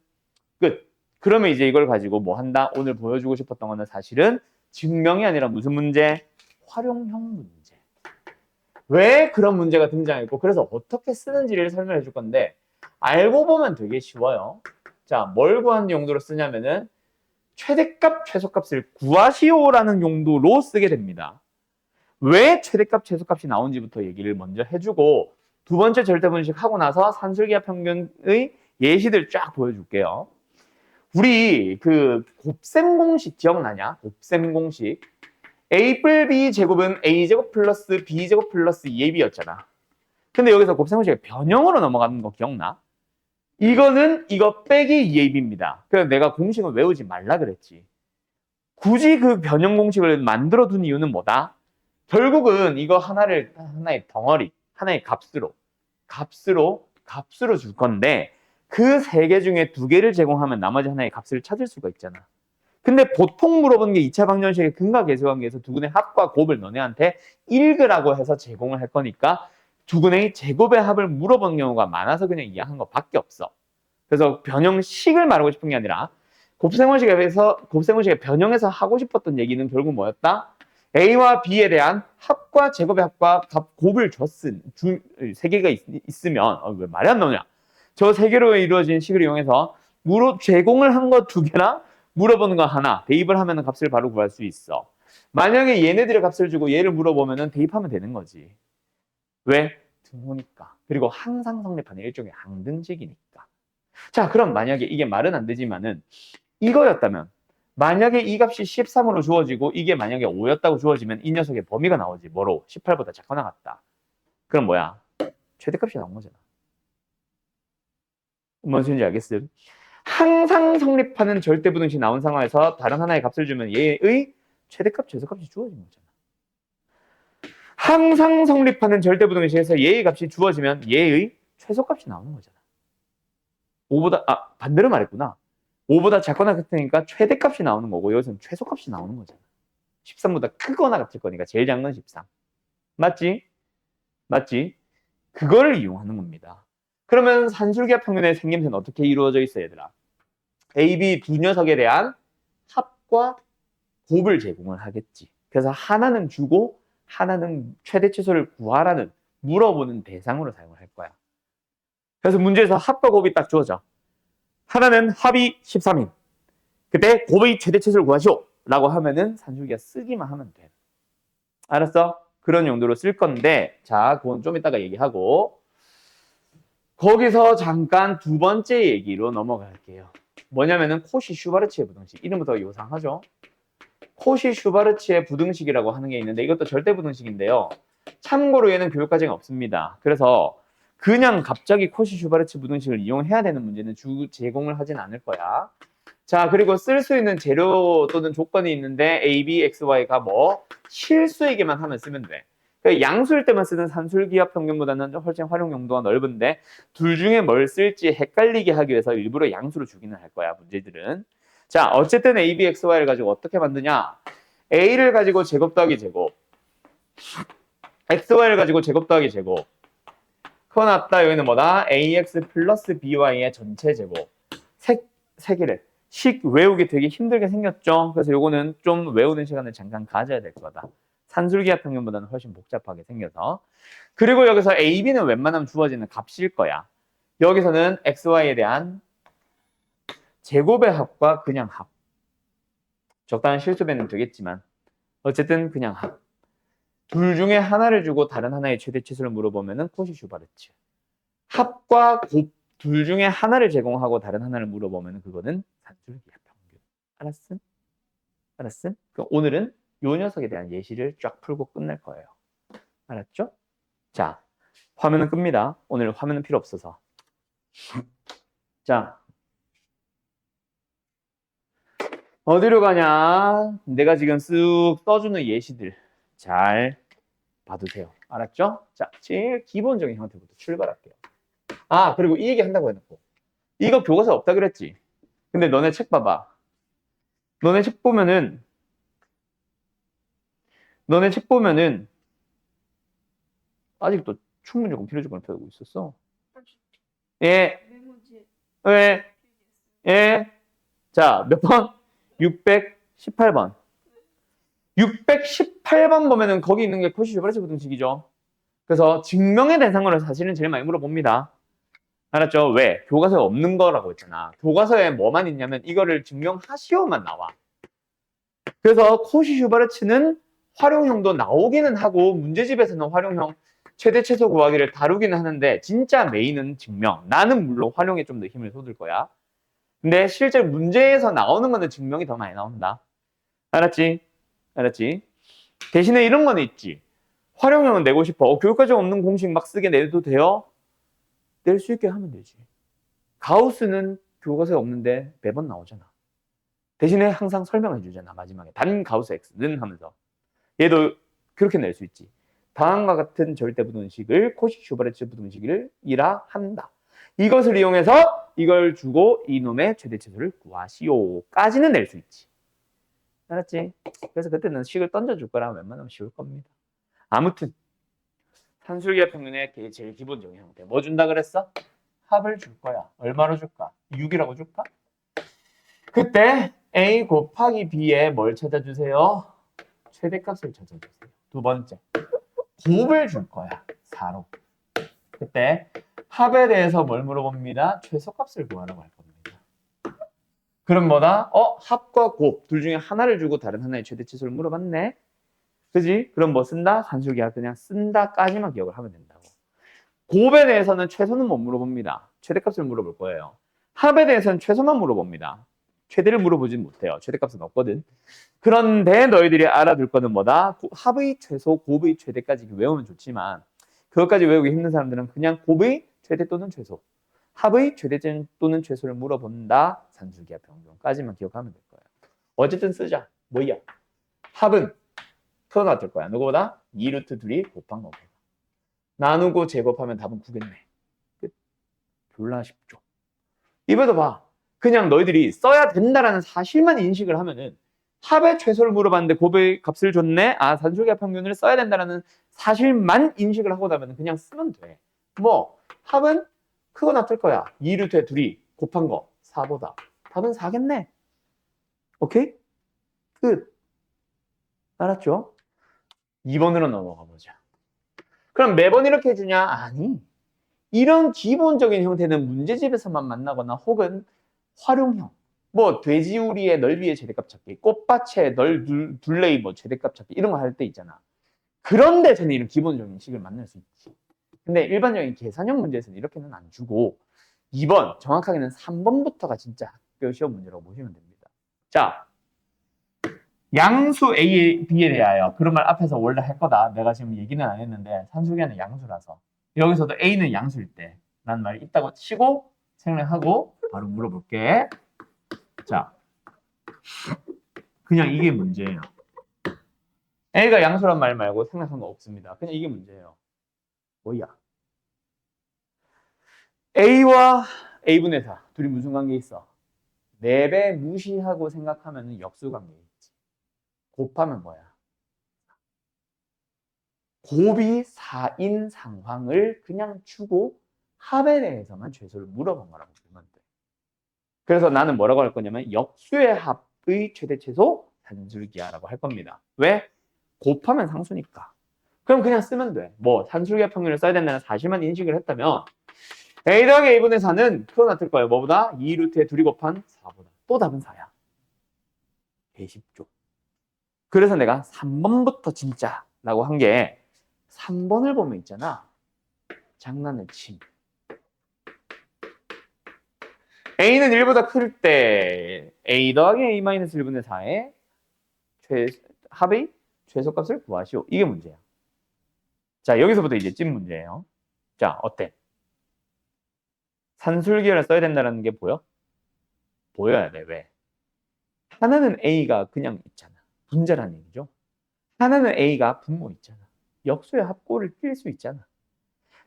끝. 그러면 이제 이걸 가지고 뭐 한다? 오늘 보여주고 싶었던 거는 사실은 증명이 아니라 무슨 문제? 활용형 문제. 왜 그런 문제가 등장했고 그래서 어떻게 쓰는지를 설명해 줄 건데 알고 보면 되게 쉬워요. 자, 뭘 구하는 용도로 쓰냐면은 최대값, 최소값을 구하시오라는 용도로 쓰게 됩니다. 왜 최대값, 최소값이 나온지부터 얘기를 먼저 해주고 두 번째 절대분식 하고 나서 산술기하 평균의 예시들 쫙 보여줄게요. 우리 그 곱셈 공식 기억나냐? 곱셈 공식. A 뿔 B 제곱은 A제곱 플러스 B제곱 플러스 2AB였잖아. 근데 여기서 곱셈 공식이 변형으로 넘어가는 거 기억나? 이거는 이거 빼기 2AB입니다. 그래서 내가 공식을 외우지 말라 그랬지. 굳이 그 변형 공식을 만들어 둔 이유는 뭐다? 결국은 이거 하나의 덩어리, 하나의 값으로 줄 건데 그 세 개 중에 두 개를 제공하면 나머지 하나의 값을 찾을 수가 있잖아. 근데 보통 물어보는 게 2차 방정식의 근과 계수 관계에서 두근의 합과 곱을 너네한테 읽으라고 해서 제공을 할 거니까 두근의 제곱의 합을 물어보는 경우가 많아서 그냥 이해한 것밖에 없어. 그래서 변형식을 말하고 싶은 게 아니라 곱셈공식에 변형해서 하고 싶었던 얘기는 결국 뭐였다? A와 B에 대한 합과 제곱의 합과 곱을 세 개가 있으면 왜 말이 안 나오냐? 저 세 개로 이루어진 식을 이용해서 제공을 한 거 두 개랑 물어보는 거 하나 대입을 하면 값을 바로 구할 수 있어. 만약에 얘네들의 값을 주고 얘를 물어보면 대입하면 되는 거지. 왜? 등호니까. 그리고 항상 성립하는 일종의 항등식이니까. 자, 그럼 만약에 이게 말은 안 되지만은 이거였다면 만약에 이 값이 13으로 주어지고 이게 만약에 5였다고 주어지면 이 녀석의 범위가 나오지. 뭐로? 18보다 작거나 같다. 그럼 뭐야? 최대값이 나온 거잖아. 뭔 소리인지 알겠음? 항상 성립하는 절대부등식 나온 상황에서 다른 하나의 값을 주면 얘의 최대값, 최소값이 주어진 거잖아. 항상 성립하는 절대부등식에서 얘의 값이 주어지면 얘의 최소값이 나오는 거잖아. 반대로 말했구나. 5보다 작거나 같으니까 최대값이 나오는 거고 여기서는 최소값이 나오는 거잖아. 13보다 크거나 같을 거니까 제일 작은 건 13. 맞지? 맞지? 그거를 이용하는 겁니다. 그러면 산술기하 평균의 생김새는 어떻게 이루어져 있어 얘들아? A, B 두 녀석에 대한 합과 곱을 제공을 하겠지. 그래서 하나는 주고 하나는 최대 최소를 구하라는 물어보는 대상으로 사용을 할 거야. 그래서 문제에서 합과 곱이 딱 주어져. 하나는 합이 13인. 그때 곱의 최대 최소를 구하시오. 라고 하면은 산술기하 쓰기만 하면 돼. 알았어? 그런 용도로 쓸 건데, 자, 그건 좀 이따가 얘기하고, 거기서 잠깐 두 번째 얘기로 넘어갈게요. 뭐냐면은 코시-슈바르츠의 부등식. 이름부터 요상하죠? 코시-슈바르츠의 부등식이라고 하는 게 있는데 이것도 절대 부등식인데요. 참고로 얘는 교육과정이 없습니다. 그래서 그냥 갑자기 코시-슈바르츠 부등식을 이용해야 되는 문제는 제공을 하진 않을 거야. 자, 그리고 쓸 수 있는 재료 또는 조건이 있는데 A, B, X, Y가 뭐 실수에게만 하면 쓰면 돼. 그러니까 양수일 때만 쓰는 산술기하 평균보다는 훨씬 활용 용도가 넓은데 둘 중에 뭘 쓸지 헷갈리게 하기 위해서 일부러 양수로 주기는 할 거야, 문제들은. 자, 어쨌든 A, B, X, Y를 가지고 어떻게 만드냐? A를 가지고 제곱 더하기 제곱, X, Y를 가지고 제곱 더하기 제곱. 그거 낫다. 여기는 뭐다? AX 플러스 BY의 전체 제곱. 세 개를. 식 외우기 되게 힘들게 생겼죠? 그래서 요거는 좀 외우는 시간을 잠깐 가져야 될 거다. 산술기하 평균보다는 훨씬 복잡하게 생겨서. 그리고 여기서 A, B는 웬만하면 주어지는 값일 거야. 여기서는 X, Y에 대한 제곱의 합과 그냥 합. 적당한 실수배는 되겠지만 어쨌든 그냥 합. 둘 중에 하나를 주고 다른 하나의 최대 최소를 물어보면은 코시-슈바르츠. 합과 곱 둘 중에 하나를 제공하고 다른 하나를 물어보면은 그거는 산술기하 평균. 알았음? 알았음? 그럼 오늘은 요 녀석에 대한 예시를 쫙 풀고 끝낼 거예요. 알았죠? 자, 화면은 끕니다. 오늘 화면은 필요 없어서. 자, 어디로 가냐? 내가 지금 쓱 써주는 예시들 잘 봐두세요. 알았죠? 자, 제일 기본적인 형태부터 출발할게요. 아, 그리고 이 얘기 한다고 해놓고 이거 교과서에 없다 그랬지? 근데 너네 책 봐봐. 너네 책 보면은 아직도 충분조건, 필요조건을 배우고 있었어. 예. 왜? 예. 자, 몇 번? 618번. 618번 보면은 거기 있는 게 코시-슈바르츠 부등식이죠. 그래서 증명의 대상으로 사실은 제일 많이 물어봅니다. 알았죠? 왜? 교과서에 없는 거라고 했잖아. 교과서에 뭐만 있냐면 이거를 증명하시오만 나와. 그래서 코시-슈바르츠는 활용형도 나오기는 하고 문제집에서는 활용형 최대 최소 구하기를 다루기는 하는데 진짜 메인은 증명. 나는 물론 활용에 좀 더 힘을 쏟을 거야. 근데 실제 문제에서 나오는 거는 증명이 더 많이 나온다. 알았지? 알았지? 대신에 이런 거는 있지. 활용형은 내고 싶어. 교육과정 없는 공식 막 쓰게 내도 돼요? 낼 수 있게 하면 되지. 가우스는 교과서에 없는데 매번 나오잖아. 대신에 항상 설명해 주잖아. 마지막에. 단 가우스 X는 하면서. 얘도 그렇게 낼 수 있지. 다음과 같은 절대부등식을 코시-슈바르츠 부등식을 이라 한다. 이것을 이용해서 이걸 주고 이놈의 최대치수를 구하시오까지는 낼 수 있지. 알았지? 그래서 그때는 식을 던져줄 거라 웬만하면 쉬울 겁니다. 아무튼 산술기하 평균의 제일 기본적인 형태. 뭐 준다 그랬어? 합을 줄 거야. 얼마로 줄까? 6이라고 줄까? 그때 A 곱하기 B에 뭘 찾아주세요? 최대값을 찾아주세요. 두 번째. 곱을 줄 거야. 4로. 그때 합에 대해서 뭘 물어봅니다? 최소값을 구하라고 할 겁니다. 그럼 뭐다? 합과 곱 둘 중에 하나를 주고 다른 하나의 최대치수를 물어봤네. 그지? 그럼 뭐 쓴다? 산술기하 그냥 쓴다까지만 기억을 하면 된다고. 곱에 대해서는 최소는 못 물어봅니다. 최대값을 물어볼 거예요. 합에 대해서는 최소만 물어봅니다. 최대를 물어보진 못해요. 최대값은 없거든. 그런데 너희들이 알아둘 거는 뭐다? 합의 최소, 곱의 최대까지 외우면 좋지만 그것까지 외우기 힘든 사람들은 그냥 곱의 최대 또는 최소, 합의 최대 또는 최소를 물어본다. 산술기하 평균까지만 기억하면 될 거예요. 어쨌든 쓰자. 뭐야? 합은 풀어놨을 거야. 누구보다? 2루트 둘이 곱한 거고. 나누고 제곱하면 답은 9겠네. 끝. 졸라 쉽죠. 이번에도 봐. 그냥 너희들이 써야 된다라는 사실만 인식을 하면은 합의 최소를 물어봤는데 곱의 값을 줬네. 아, 산술기하 평균을 써야 된다라는 사실만 인식을 하고 나면 그냥 쓰면 돼. 뭐 합은 크고 나쁠 거야. 2루트에 둘이 곱한 거 4보다. 답은 4겠네. 오케이? 끝. 알았죠? 2번으로 넘어가 보자. 그럼 매번 이렇게 해주냐? 아니. 이런 기본적인 형태는 문제집에서만 만나거나 혹은 활용형. 뭐 돼지우리의 넓이의 최대값 찾기, 꽃밭의 둘레의 뭐 최대값 찾기 이런 거 할 때 있잖아. 그런 데서는 이런 기본적인 식을 만날 수 있지. 근데 일반적인 계산형 문제에서는 이렇게는 안 주고 2번, 정확하게는 3번부터가 진짜 학교 시험 문제라고 보시면 됩니다. 자, 양수 A, B에 대하여 그런 말 앞에서 원래 할 거다. 내가 지금 얘기는 안 했는데 산술기하는 양수라서 여기서도 A는 양수일 때 난 말 있다고 치고 생략하고 바로 물어볼게. 자, 그냥 이게 문제예요. A가 양수란 말 말고 생략한 거 없습니다. 그냥 이게 문제예요. 뭐야? A와 A분의 4 둘이 무슨 관계 있어? 4배 무시하고 생각하면 역수 관계 있지. 곱하면 뭐야? 곱이 4인 상황을 그냥 주고 합에 대해서만 최소를 물어본 거라고 보면 돼. 그래서 나는 뭐라고 할 거냐면 역수의 합의 최대 최소 산술기하라고 할 겁니다. 왜? 곱하면 상수니까. 그럼 그냥 쓰면 돼. 뭐 산술기하 평균을 써야 된다는 사실만 인식을 했다면 A 더하기 A분의 4는 그거 나쁠 거예요. 뭐보다? 2루트에 둘이 곱한 4보다. 또 답은 4야. 개 쉽죠. 그래서 내가 3번부터 진짜라고 한 게 3번을 보면 있잖아. 장난을 침. A는 1보다 클 때 A 더하기 A-1분의 4의 합의 최소값을 구하시오. 이게 문제야. 자, 여기서부터 이제 찐 문제예요. 자, 어때? 산술기하를 써야 된다는 게 보여? 보여야 돼. 왜? 하나는 A가 그냥 있잖아. 분자라는 얘기죠. 하나는 A가 분모 있잖아. 역수의 합골을 낄 수 있잖아.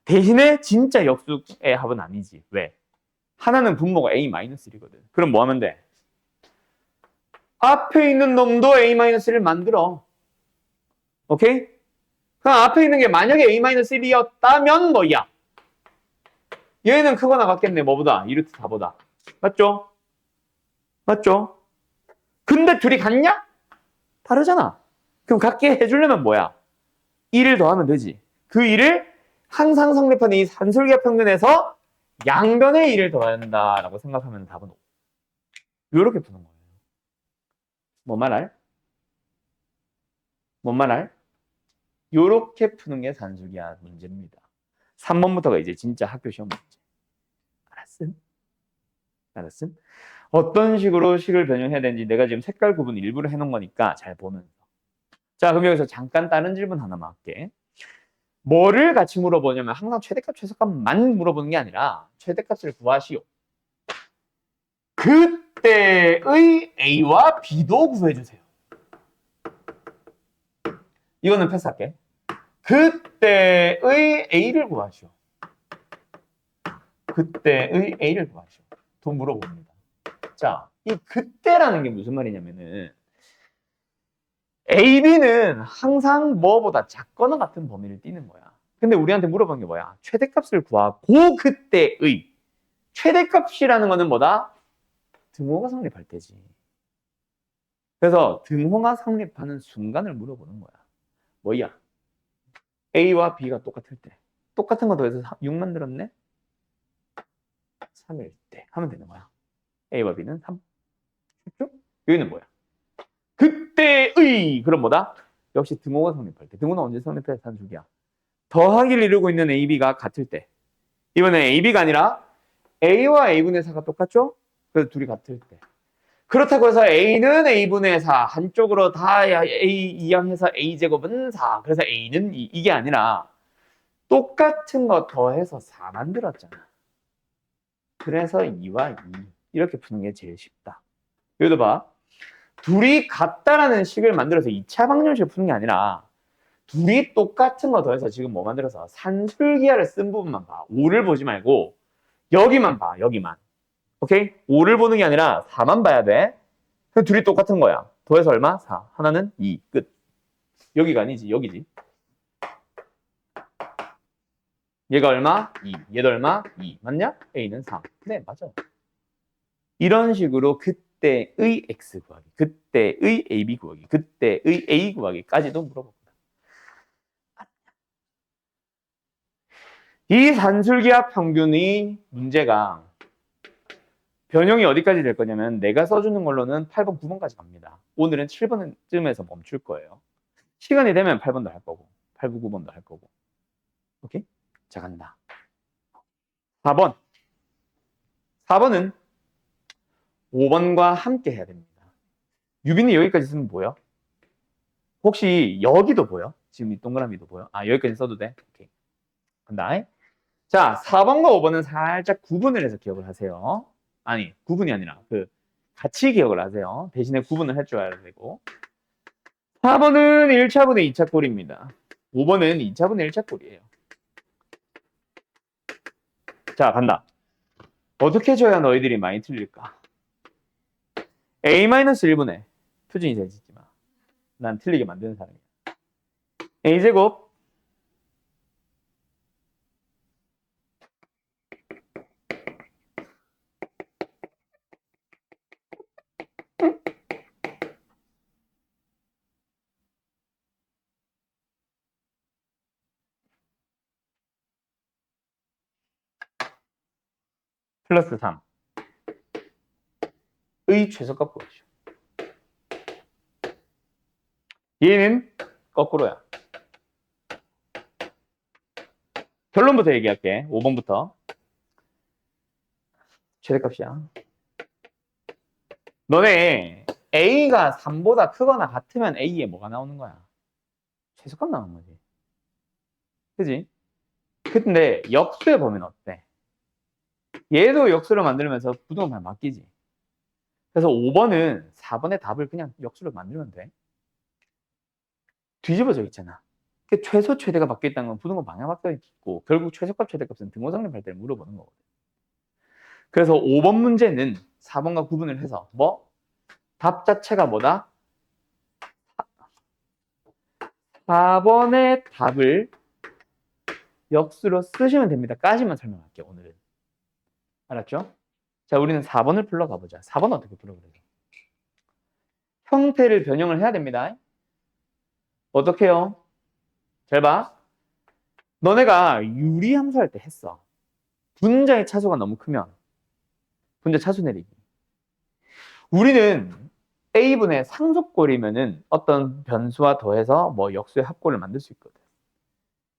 대신에 진짜 역수의 합은 아니지. 왜? 하나는 분모가 A-1이거든. 그럼 뭐 하면 돼? 앞에 있는 놈도 A-1을 만들어. 오케이? 그럼 앞에 있는 게 만약에 A-1이었다면 뭐야? 얘는 크거나 같겠네. 뭐보다? 2루트 4보다. 맞죠? 맞죠? 근데 둘이 같냐? 다르잖아. 그럼 같게 해주려면 뭐야? 1을 더하면 되지. 그 1을 항상 성립하는 이 산술기하 평균에서 양변의 1을 더한다라고 생각하면 답은 5. 이렇게 푸는 거예요. 뭔 말할? 뭔 말할? 요렇게 푸는 게 산술기하 문제입니다. 3번부터가 이제 진짜 학교 시험 문제. 알았음? 알았음? 어떤 식으로 식을 변형해야 되는지 내가 지금 색깔 구분 일부러 해놓은 거니까 잘 보면서. 자, 그럼 여기서 잠깐 다른 질문 하나만 할게. 뭐를 같이 물어보냐면 항상 최대값, 최소값만 물어보는 게 아니라 최대값을 구하시오. 그때의 A와 B도 구해주세요. 이거는 패스할게. 그때의 A를 구하시오. 그때의 A를 구하시오. 돈 물어봅니다. 자, 이 그때라는 게 무슨 말이냐면은 A, B는 항상 뭐보다 작거나 같은 범위를 띠는 거야. 근데 우리한테 물어본 게 뭐야? 최대값을 구하고 그때의 최대값이라는 거는 뭐다? 등호가 성립할 때지. 그래서 등호가 성립하는 순간을 물어보는 거야. 뭐야? A와 B가 똑같을 때. 똑같은 거 더해서 6 만들었네? 3일 때 하면 되는 거야. A와 B는 3. 그렇죠? 여기는 뭐야? 그때의 그럼 뭐다? 역시 등호가 성립할 때. 등호는 언제 성립해? 산술기야. 더하기를 이루고 있는 A, B가 같을 때. 이번에 A, B가 아니라 A와 A분의 4가 똑같죠? 그래서 둘이 같을 때. 그렇다고 해서 A는 A분의 4 한쪽으로 다 A 이항해서 A제곱은 4. 그래서 A는 이게 아니라 똑같은 거 더해서 4 만들었잖아. 그래서 2와 2 이렇게 푸는 게 제일 쉽다. 여기도 봐. 둘이 같다라는 식을 만들어서 2차 방정식을 푸는 게 아니라 둘이 똑같은 거 더해서 지금 뭐 만들어서 산술기하를 쓴 부분만 봐. 5를 보지 말고 여기만 봐. 여기만. 오케이? 5를 보는 게 아니라 4만 봐야 돼. 그럼 둘이 똑같은 거야. 더해서 얼마? 4. 하나는 2. 끝. 여기가 아니지. 여기지. 얘가 얼마? 2. 얘도 얼마? 2. 맞냐? A는 3. 네, 맞아. 이런 식으로 그때의 X 구하기, 그때의 AB 구하기, 그때의 A 구하기까지도 물어봅니다. 이 산술기하 평균의 문제가 변형이 어디까지 될 거냐면 내가 써주는 걸로는 8번, 9번까지 갑니다. 오늘은 7번쯤에서 멈출 거예요. 시간이 되면 8번도 할 거고 8, 9, 9번도 할 거고. 오케이? 자, 간다. 4번. 4번은 5번과 함께 해야 됩니다. 유빈이 여기까지 쓰면 보여? 혹시 여기도 보여? 지금 이 동그라미도 보여? 아, 여기까지 써도 돼? 오케이. 간다. 자, 4번과 5번은 살짝 구분을 해서 기억을 하세요. 아니, 구분이 아니라 같이 기억을 하세요. 대신에 구분을 할 줄 알아야 되고. 4번은 1차분의 2차 꼴입니다. 5번은 2차분의 1차 꼴이에요. 자, 간다. 어떻게 줘야 너희들이 많이 틀릴까? A-1분의 표준이 되지 마. 난 틀리게 만드는 사람이야. A제곱 플러스 3의 최소값 구하시오. 얘는 거꾸로야. 결론부터 얘기할게. 5번부터. 최대값이야. 너네 A가 3보다 크거나 같으면 A에 뭐가 나오는 거야? 최소값 나오는 거지. 그지? 근데 역수에 보면 어때? 얘도 역수를 만들면서 부등호만 바뀌지. 그래서 5번은 4번의 답을 그냥 역수로 만들면 돼. 뒤집어져 있잖아. 최소 최대가 바뀌어 있다는 건 부등호 방향 바뀌어 있고 결국 최소값 최대값은 등호 성립할 때를 물어보는 거거든. 그래서 5번 문제는 4번과 구분을 해서 답 자체가 뭐다? 4번의 답을 역수로 쓰시면 됩니다. 까지만 설명할게요, 오늘은. 알았죠? 자, 우리는 4번을 풀러 가보자. 4번 어떻게 풀어 그래요? 형태를 변형을 해야 됩니다. 어떻게 해요? 잘 봐. 너네가 유리함수 할 때 했어. 분자의 차수가 너무 크면 분자 차수 내리기. 우리는 A분의 상속골이면은 어떤 변수와 더해서 뭐 역수의 합골을 만들 수 있거든.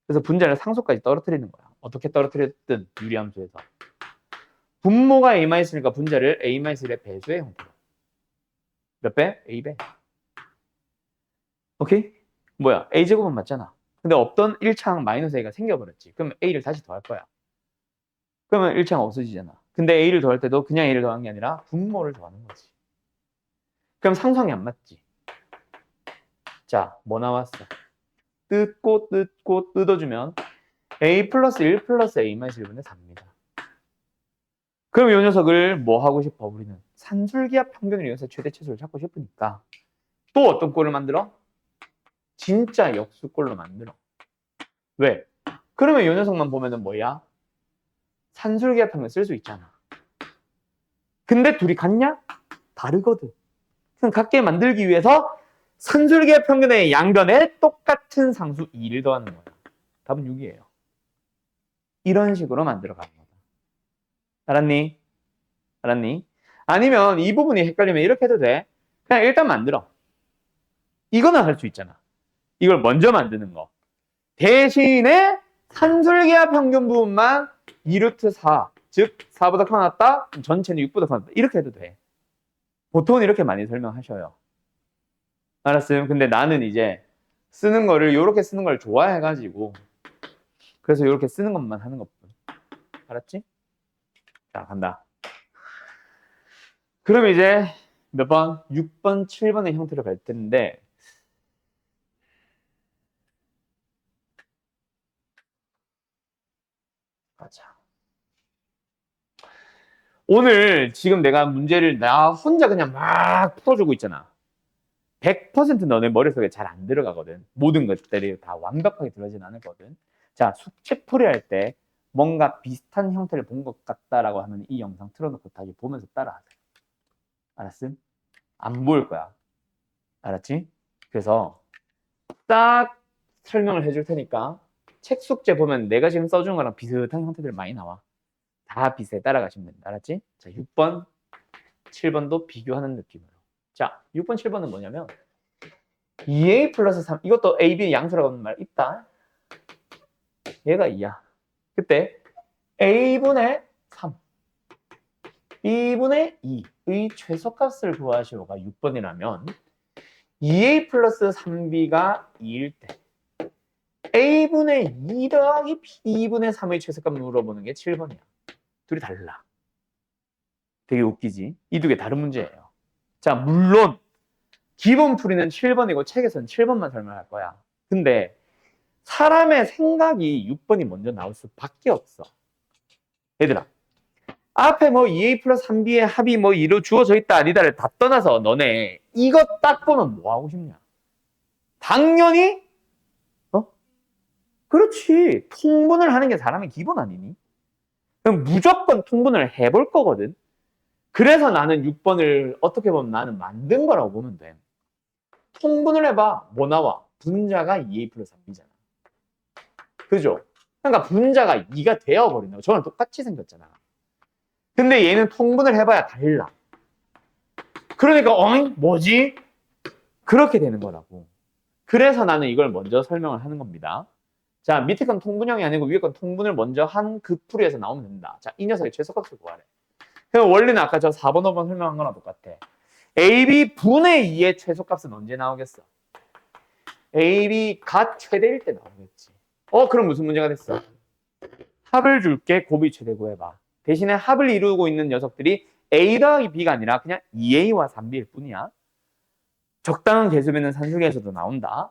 그래서 분자를 상속까지 떨어뜨리는 거야. 어떻게 떨어뜨렸든 유리함수에서. 분모가 A-1이니까 분자를 A-1의 배수의 형태로. 몇 배? A배. 오케이? 뭐야? A제곱은 맞잖아. 근데 없던 1창 마이너스 A가 생겨버렸지. 그럼 A를 다시 더할 거야. 그러면 1창 없어지잖아. 근데 A를 더할 때도 그냥 A를 더하는 게 아니라 분모를 더하는 거지. 그럼 상성이 안 맞지. 자, 뭐 나왔어? 뜯고 뜯어주면 A 플러스 1 플러스 A 마이너스 1분의 4입니다. 그럼 이 녀석을 뭐 하고 싶어? 우리는 산술기하 평균을 이용해서 최대 최소를 찾고 싶으니까 또 어떤 꼴을 만들어? 진짜 역수꼴로 만들어. 왜? 그러면 이 녀석만 보면은 뭐야? 산술기하 평균 쓸 수 있잖아. 근데 둘이 같냐? 다르거든. 그럼 같게 만들기 위해서 산술기하 평균의 양변에 똑같은 상수 2를 더하는 거야. 답은 6이에요. 이런 식으로 만들어 가는 거다. 알았니? 알았니? 아니면 이 부분이 헷갈리면 이렇게 해도 돼. 그냥 일단 만들어. 이거는 할 수 있잖아. 이걸 먼저 만드는 거. 대신에 산술기하 평균 부분만 2루트 4, 즉 4보다 커놨다, 전체는 6보다 커놨다. 이렇게 해도 돼. 보통은 이렇게 많이 설명하셔요. 알았어요? 근데 나는 이제 쓰는 거를 이렇게 쓰는 걸 좋아해가지고 그래서 이렇게 쓰는 것만 하는 것뿐. 알았지? 자, 간다. 그럼 이제 몇 번? 6번, 7번의 형태로 갈 텐데 가자. 오늘 지금 내가 문제를 나 혼자 그냥 막 풀어주고 있잖아. 100% 너네 머릿속에 잘 안 들어가거든. 모든 것들이 다 완벽하게 들어가진 않거든. 자, 숙제 풀이할 때 뭔가 비슷한 형태를 본 것 같다라고 하면 이 영상 틀어놓고 다시 보면서 따라하세요. 알았음? 안 보일 거야. 알았지? 그래서 딱 설명을 해줄 테니까 책 숙제 보면 내가 지금 써준 거랑 비슷한 형태들 많이 나와. 다 비슷해 따라가시면 됩니다. 알았지? 자, 6번, 7번도 비교하는 느낌으로. 자, 6번, 7번은 뭐냐면 2a 플러스 3 이것도 a, b 양수라고 하는 말 있다. 얘가 2야. 그때 a분의 3 b분의 2의 최소값을 구하시오가 6번이라면 2a 플러스 3b가 2일 때 a분의 2 더하기 b분의 3의 최소값 물어보는 게 7번이야. 둘이 달라. 되게 웃기지? 이 두 개 다른 문제예요. 자, 물론 기본 풀이는 7번이고 책에서는 7번만 설명할 거야. 근데 사람의 생각이 6번이 먼저 나올 수밖에 없어. 얘들아, 앞에 뭐 2a 플러스 3b의 합이 뭐 2로 주어져 있다 아니다를 다 떠나서 너네 이거 딱 보면 뭐 하고 싶냐? 당연히 그렇지. 통분을 하는 게 사람의 기본 아니니? 그럼 무조건 통분을 해볼 거거든. 그래서 나는 6번을 어떻게 보면 나는 만든 거라고 보면 돼. 통분을 해봐. 뭐 나와? 분자가 2a 플러스 3b잖아. 그죠? 그러니까 분자가 2가 되어버린다. 저랑 똑같이 생겼잖아. 근데 얘는 통분을 해봐야 달라. 그러니까 어잉? 뭐지? 그렇게 되는 거라고. 그래서 나는 이걸 먼저 설명을 하는 겁니다. 자, 밑에 건 통분형이 아니고 위에 건 통분을 먼저 한 그 풀이에서 나오면 된다. 자, 이 녀석의 최소값을 구하래. 그럼 원리는 아까 저 4번, 5번 설명한 거랑 똑같아. AB 분의 2의 최소값은 언제 나오겠어? AB가 최대일 때 나오겠지. 그럼 무슨 문제가 됐어? 합을 줄게. 곱이 최대 구해봐. 대신에 합을 이루고 있는 녀석들이 A 더하기 B가 아니라 그냥 2A와 3B일 뿐이야. 적당한 개수면은 산술기에서도 나온다.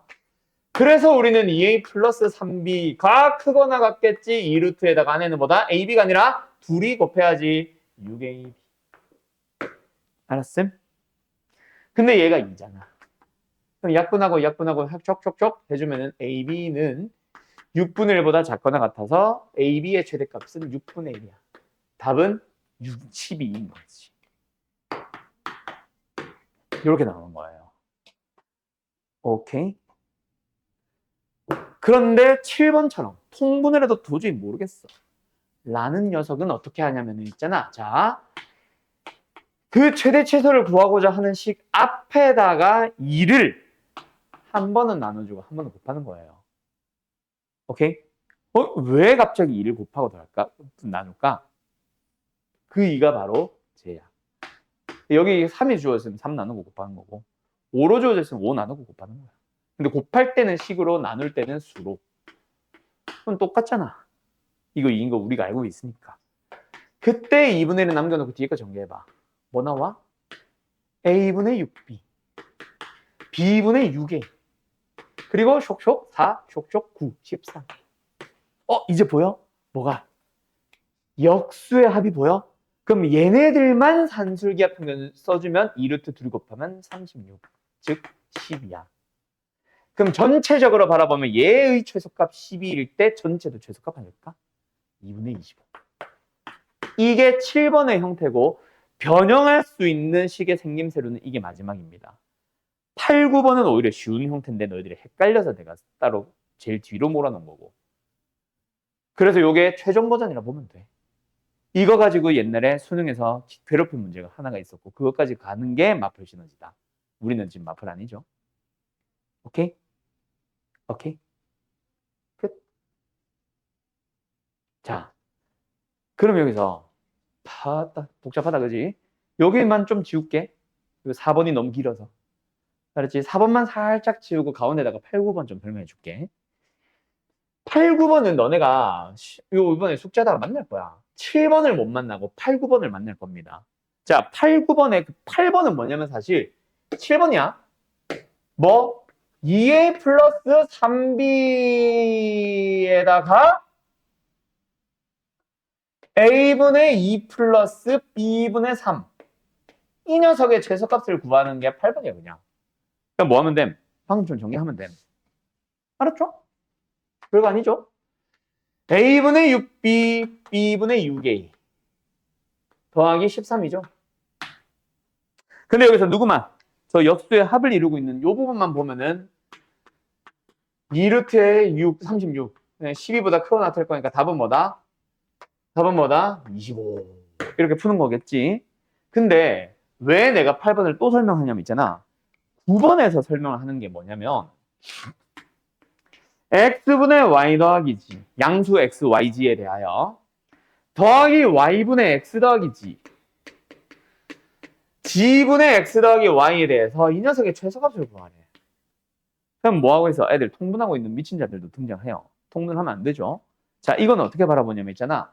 그래서 우리는 2A 플러스 3B가 크거나 같겠지. 2루트에다가 안에는 뭐다? AB가 아니라 둘이 곱해야지. 6AB. 알았음? 근데 얘가 2잖아. 그럼 약분하고 촉촉촉 해주면은 AB는 6분의 1보다 작거나 같아서 AB의 최대값은 6분의 1이야. 답은 12인 거지. 이렇게 나오는 거예요. 오케이. 그런데 7번처럼 통분을 해도 도저히 모르겠어 라는 녀석은 어떻게 하냐면 있잖아. 자, 그 최대 최소를 구하고자 하는 식 앞에다가 2를 한 번은 나눠주고 한 번은 곱하는 거예요. 오케이? 왜 갑자기 2를 곱하고 나눌까? 그 2가 바로 쟤야. 여기 3이 주어졌으면 3 나누고 곱하는 거고 5로 주어졌으면 5 나누고 곱하는 거야. 근데 곱할 때는 식으로, 나눌 때는 수로. 그건 똑같잖아. 이거 2인 거 우리가 알고 있으니까. 그때 2분의 1을 남겨놓고 뒤에 거 전개해봐. 뭐 나와? A분의 6B, B분의 6A, 그리고 쇽쇽 4, 쇽쇽 9, 13. 이제 보여? 뭐가? 역수의 합이 보여? 그럼 얘네들만 산술기하 평균을 써주면 2루트 2를 곱하면 36, 즉 10이야. 그럼 전체적으로 바라보면 얘의 최소값 12일 때 전체도 최소값 아닐까? 2분의 25. 이게 7번의 형태고 변형할 수 있는 식의 생김새로는 이게 마지막입니다. 8, 9번은 오히려 쉬운 형태인데 너희들이 헷갈려서 내가 따로 제일 뒤로 몰아놓은 거고. 그래서 이게 최종 버전이라 보면 돼. 이거 가지고 옛날에 수능에서 괴롭힌 문제가 하나가 있었고 그것까지 가는 게 마플 시너지다. 우리는 지금 마플 아니죠. 오케이? 오케이? 끝. 자, 그럼 여기서 복잡하다 그지? 여기만 좀 지울게. 4번이 너무 길어서. 알았지? 4번만 살짝 지우고 가운데다가 8, 9번 좀 설명해 줄게. 8, 9번은 너네가 이번에 숙제하다가 만날 거야. 7번을 못 만나고 8, 9번을 만날 겁니다. 자, 8, 9번에 그 8번은 뭐냐면 사실 7번이야. 뭐? 2a 플러스 3b에다가 a분의 2 플러스 b분의 3. 이 녀석의 최소값을 구하는 게 8번이야 그냥. 그럼 뭐 하면 됨? 방금처럼 정리하면 됨. 알았죠? 별거 아니죠? a분의 6b, b분의 6a 더하기 13이죠. 근데 여기서 누구만? 저 역수의 합을 이루고 있는 이 부분만 보면은 2루트의 6, 36. 12보다 크거나 같을 거니까 답은 뭐다? 답은 뭐다? 25. 이렇게 푸는 거겠지. 근데 왜 내가 8번을 또 설명하냐면 있잖아. 9번에서 설명을 하는 게 뭐냐면 x분의 y 더하기 g, 양수 x, y, g에 대하여 더하기 y분의 x 더하기 g, g분의 x 더하기 y에 대해서 이 녀석의 최소값을 구하래. 그럼 뭐하고 있어? 애들 통분하고 있는 미친 자들도 등장해요. 통분하면 안 되죠. 자, 이건 어떻게 바라보냐면 있잖아.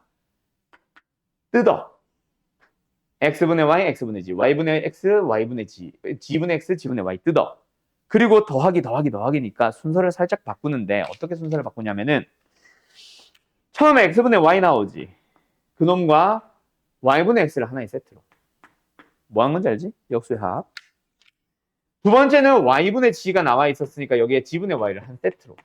뜯어. x분의 y, x분의 g, y분의 x, y분의 g, g분의 x, g분의 y 뜯어. 그리고 더하기니까 순서를 살짝 바꾸는데 어떻게 순서를 바꾸냐면은 처음에 x분의 y 나오지. 그놈과 y분의 x를 하나의 세트로. 뭐 한 건지 알지? 역수의 합. 두 번째는 y분의 g가 나와 있었으니까 여기에 g분의 y를 한 세트로.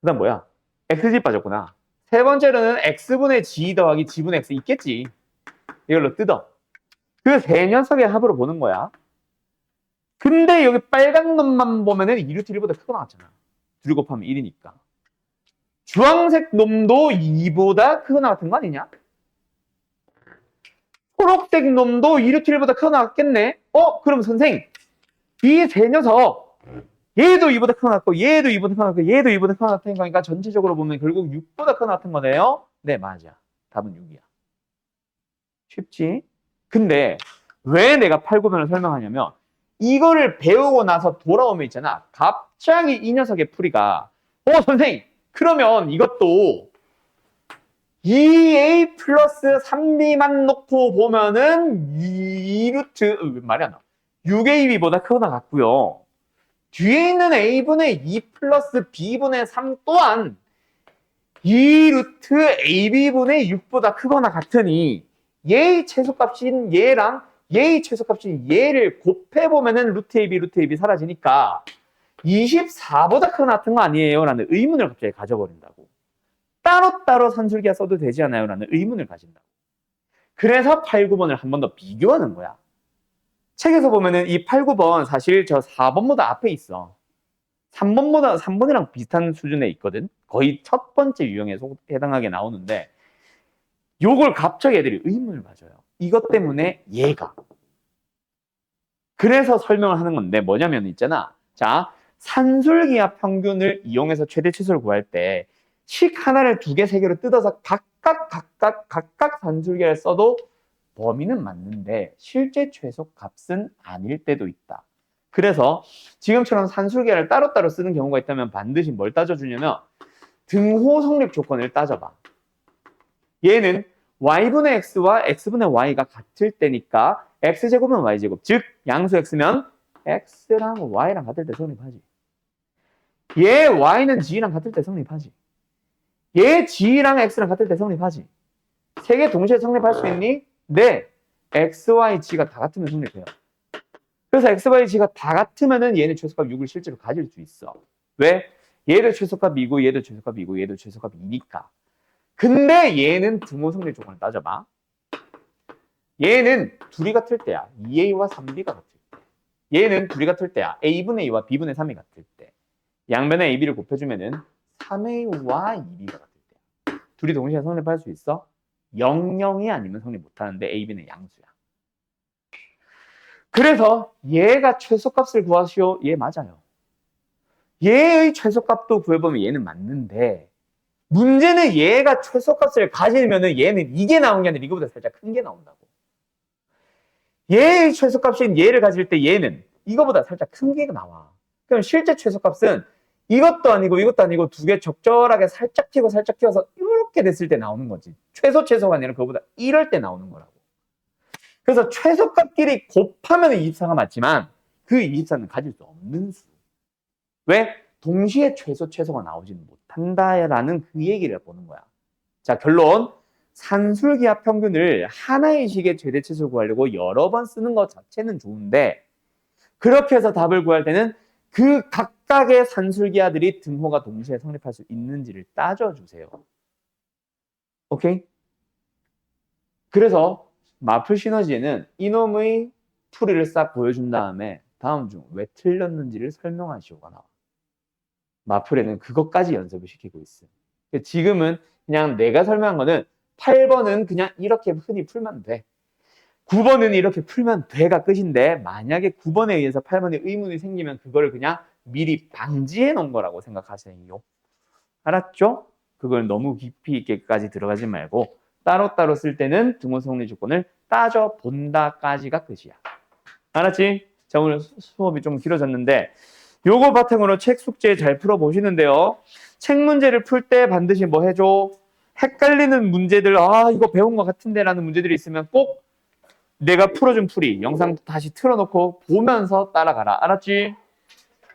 그 다음 뭐야? xg 빠졌구나. 세 번째로는 x분의 g 더하기 g분의 x 있겠지. 이걸로 뜯어. 그 세 녀석의 합으로 보는 거야. 근데 여기 빨간 놈만 보면은 2루트 1보다 크고 나왔잖아. 둘 곱하면 1이니까. 주황색 놈도 2보다 크고 나왔던 거 아니냐? 초록색 놈도 2루트 1보다 크고 나왔겠네? 그럼 선생, 이 세 녀석, 얘도 2보다 크고 나왔고, 얘도 2보다 크고 나왔고, 얘도 2보다 크고 나왔던 거니까 전체적으로 보면 결국 6보다 크고 나왔던 거네요? 네, 맞아. 답은 6이야. 쉽지? 근데 왜 내가 8, 9번을 설명하냐면 이거를 배우고 나서 돌아오면 있잖아. 갑자기 이 녀석의 풀이가 선생님 그러면 이것도 2a 플러스 3b만 놓고 보면은 2루트 말이 안 나와. 6ab보다 크거나 같고요. 뒤에 있는 a분의 2 플러스 b분의 3 또한 2루트 ab분의 6보다 크거나 같으니 얘의 최소값인 얘랑 얘의 최소값인 얘를 곱해보면은 루트 AB 사라지니까 24보다 크거나 같은 거 아니에요? 라는 의문을 갑자기 가져버린다고. 딱 따로따로 산술기하 써도 되지 않아요? 라는 의문을 가진다고. 그래서 8, 9번을 한 번 더 비교하는 거야. 책에서 보면은 이 8, 9번 사실 저 4번보다 앞에 있어. 3번이랑 비슷한 수준에 있거든. 거의 첫 번째 유형에 해당하게 나오는데 요걸 갑자기 애들이 의문을 가져요. 이것 때문에 얘가. 그래서 설명을 하는 건데 뭐냐면 있잖아. 자, 산술기하 평균을 이용해서 최대 최소를 구할 때 식 하나를 2개, 3개로 뜯어서 각각 산술기하를 써도 범위는 맞는데 실제 최소 값은 아닐 때도 있다. 그래서 지금처럼 산술기하를 따로따로 쓰는 경우가 있다면 반드시 뭘 따져주냐면 등호 성립 조건을 따져봐. 얘는 y분의 x와 x분의 y가 같을 때니까 x제곱은 y제곱, 즉 양수 x면 x랑 y랑 같을 때 성립하지. 얘 y는 g랑 같을 때 성립하지. 얘 g랑 x랑 같을 때 성립하지. 세 개 동시에 성립할 수 있니? 네. x, y, g가 다 같으면 성립해요. 그래서 x, y, g가 다 같으면은 얘는 최소값 6을 실제로 가질 수 있어. 왜? 얘도 최소값 2고 얘도 최소값 2고 얘도 최소값 2니까. 근데 얘는 등호 성립 조건을 따져봐. 얘는 둘이 같을 때야. 2a와 3b가 같을 때. 얘는 둘이 같을 때야. a분의 2와 b분의 3이 같을 때. 양변에 a, b를 곱해주면은 3a와 2b가 같을 때야. 둘이 동시에 성립할 수 있어? 00이 아니면 성립 못하는데 a, b는 양수야. 그래서 얘가 최소값을 구하시오. 얘 맞아요. 얘의 최소값도 구해보면 얘는 맞는데 문제는 얘가 최소값을 가지면은 얘는 이게 나온 게 아니라 이거보다 살짝 큰 게 나온다고. 얘의 최소값인 얘를 가질 때 얘는 이거보다 살짝 큰 게 나와. 그럼 실제 최소값은 이것도 아니고 이것도 아니고 두 개 적절하게 살짝 튀고 살짝 튀어서 이렇게 됐을 때 나오는 거지. 최소가 아니라 그거보다 이럴 때 나오는 거라고. 그래서 최소값끼리 곱하면 24가 맞지만 그 24는 가질 수 없는 수. 왜? 동시에 최소가 나오지는 못한다라는 그 얘기를 보는 거야. 자, 결론. 산술기하 평균을 하나의 식의 최대 최소 구하려고 여러 번 쓰는 것 자체는 좋은데 그렇게 해서 답을 구할 때는 그 각각의 산술기하들이 등호가 동시에 성립할 수 있는지를 따져주세요. 오케이? 그래서 마플 시너지에는 이놈의 풀이를 싹 보여준 다음에 다음 중 왜 틀렸는지를 설명하시오가 나와. 마플에는 그것까지 연습을 시키고 있어요. 지금은 그냥 내가 설명한 거는 8번은 그냥 이렇게 흔히 풀면 돼. 9번은 이렇게 풀면 돼가 끝인데 만약에 9번에 의해서 8번에 의문이 생기면 그거를 그냥 미리 방지해 놓은 거라고 생각하세요. 알았죠? 그걸 너무 깊이 있게까지 들어가지 말고 따로따로 쓸 때는 등호 성립 조건을 따져본다까지가 끝이야. 알았지? 자, 오늘 수업이 좀 길어졌는데 요거 바탕으로 책 숙제 잘 풀어보시는데요. 책 문제를 풀 때 반드시 뭐 해줘? 헷갈리는 문제들, 이거 배운 것 같은데 라는 문제들이 있으면 꼭 내가 풀어준 풀이 영상 다시 틀어놓고 보면서 따라가라. 알았지?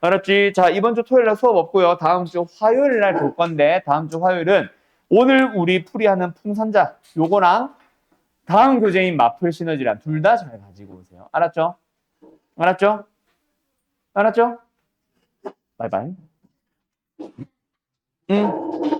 알았지? 자, 이번 주 토요일 날 수업 없고요. 다음 주 화요일 날 볼 건데 다음 주 화요일은 오늘 우리 풀이하는 풍선자 요거랑 다음 교재인 마플 시너지랑 둘 다 잘 가지고 오세요. 알았죠? 알았죠? 알았죠? 바이바이. 응.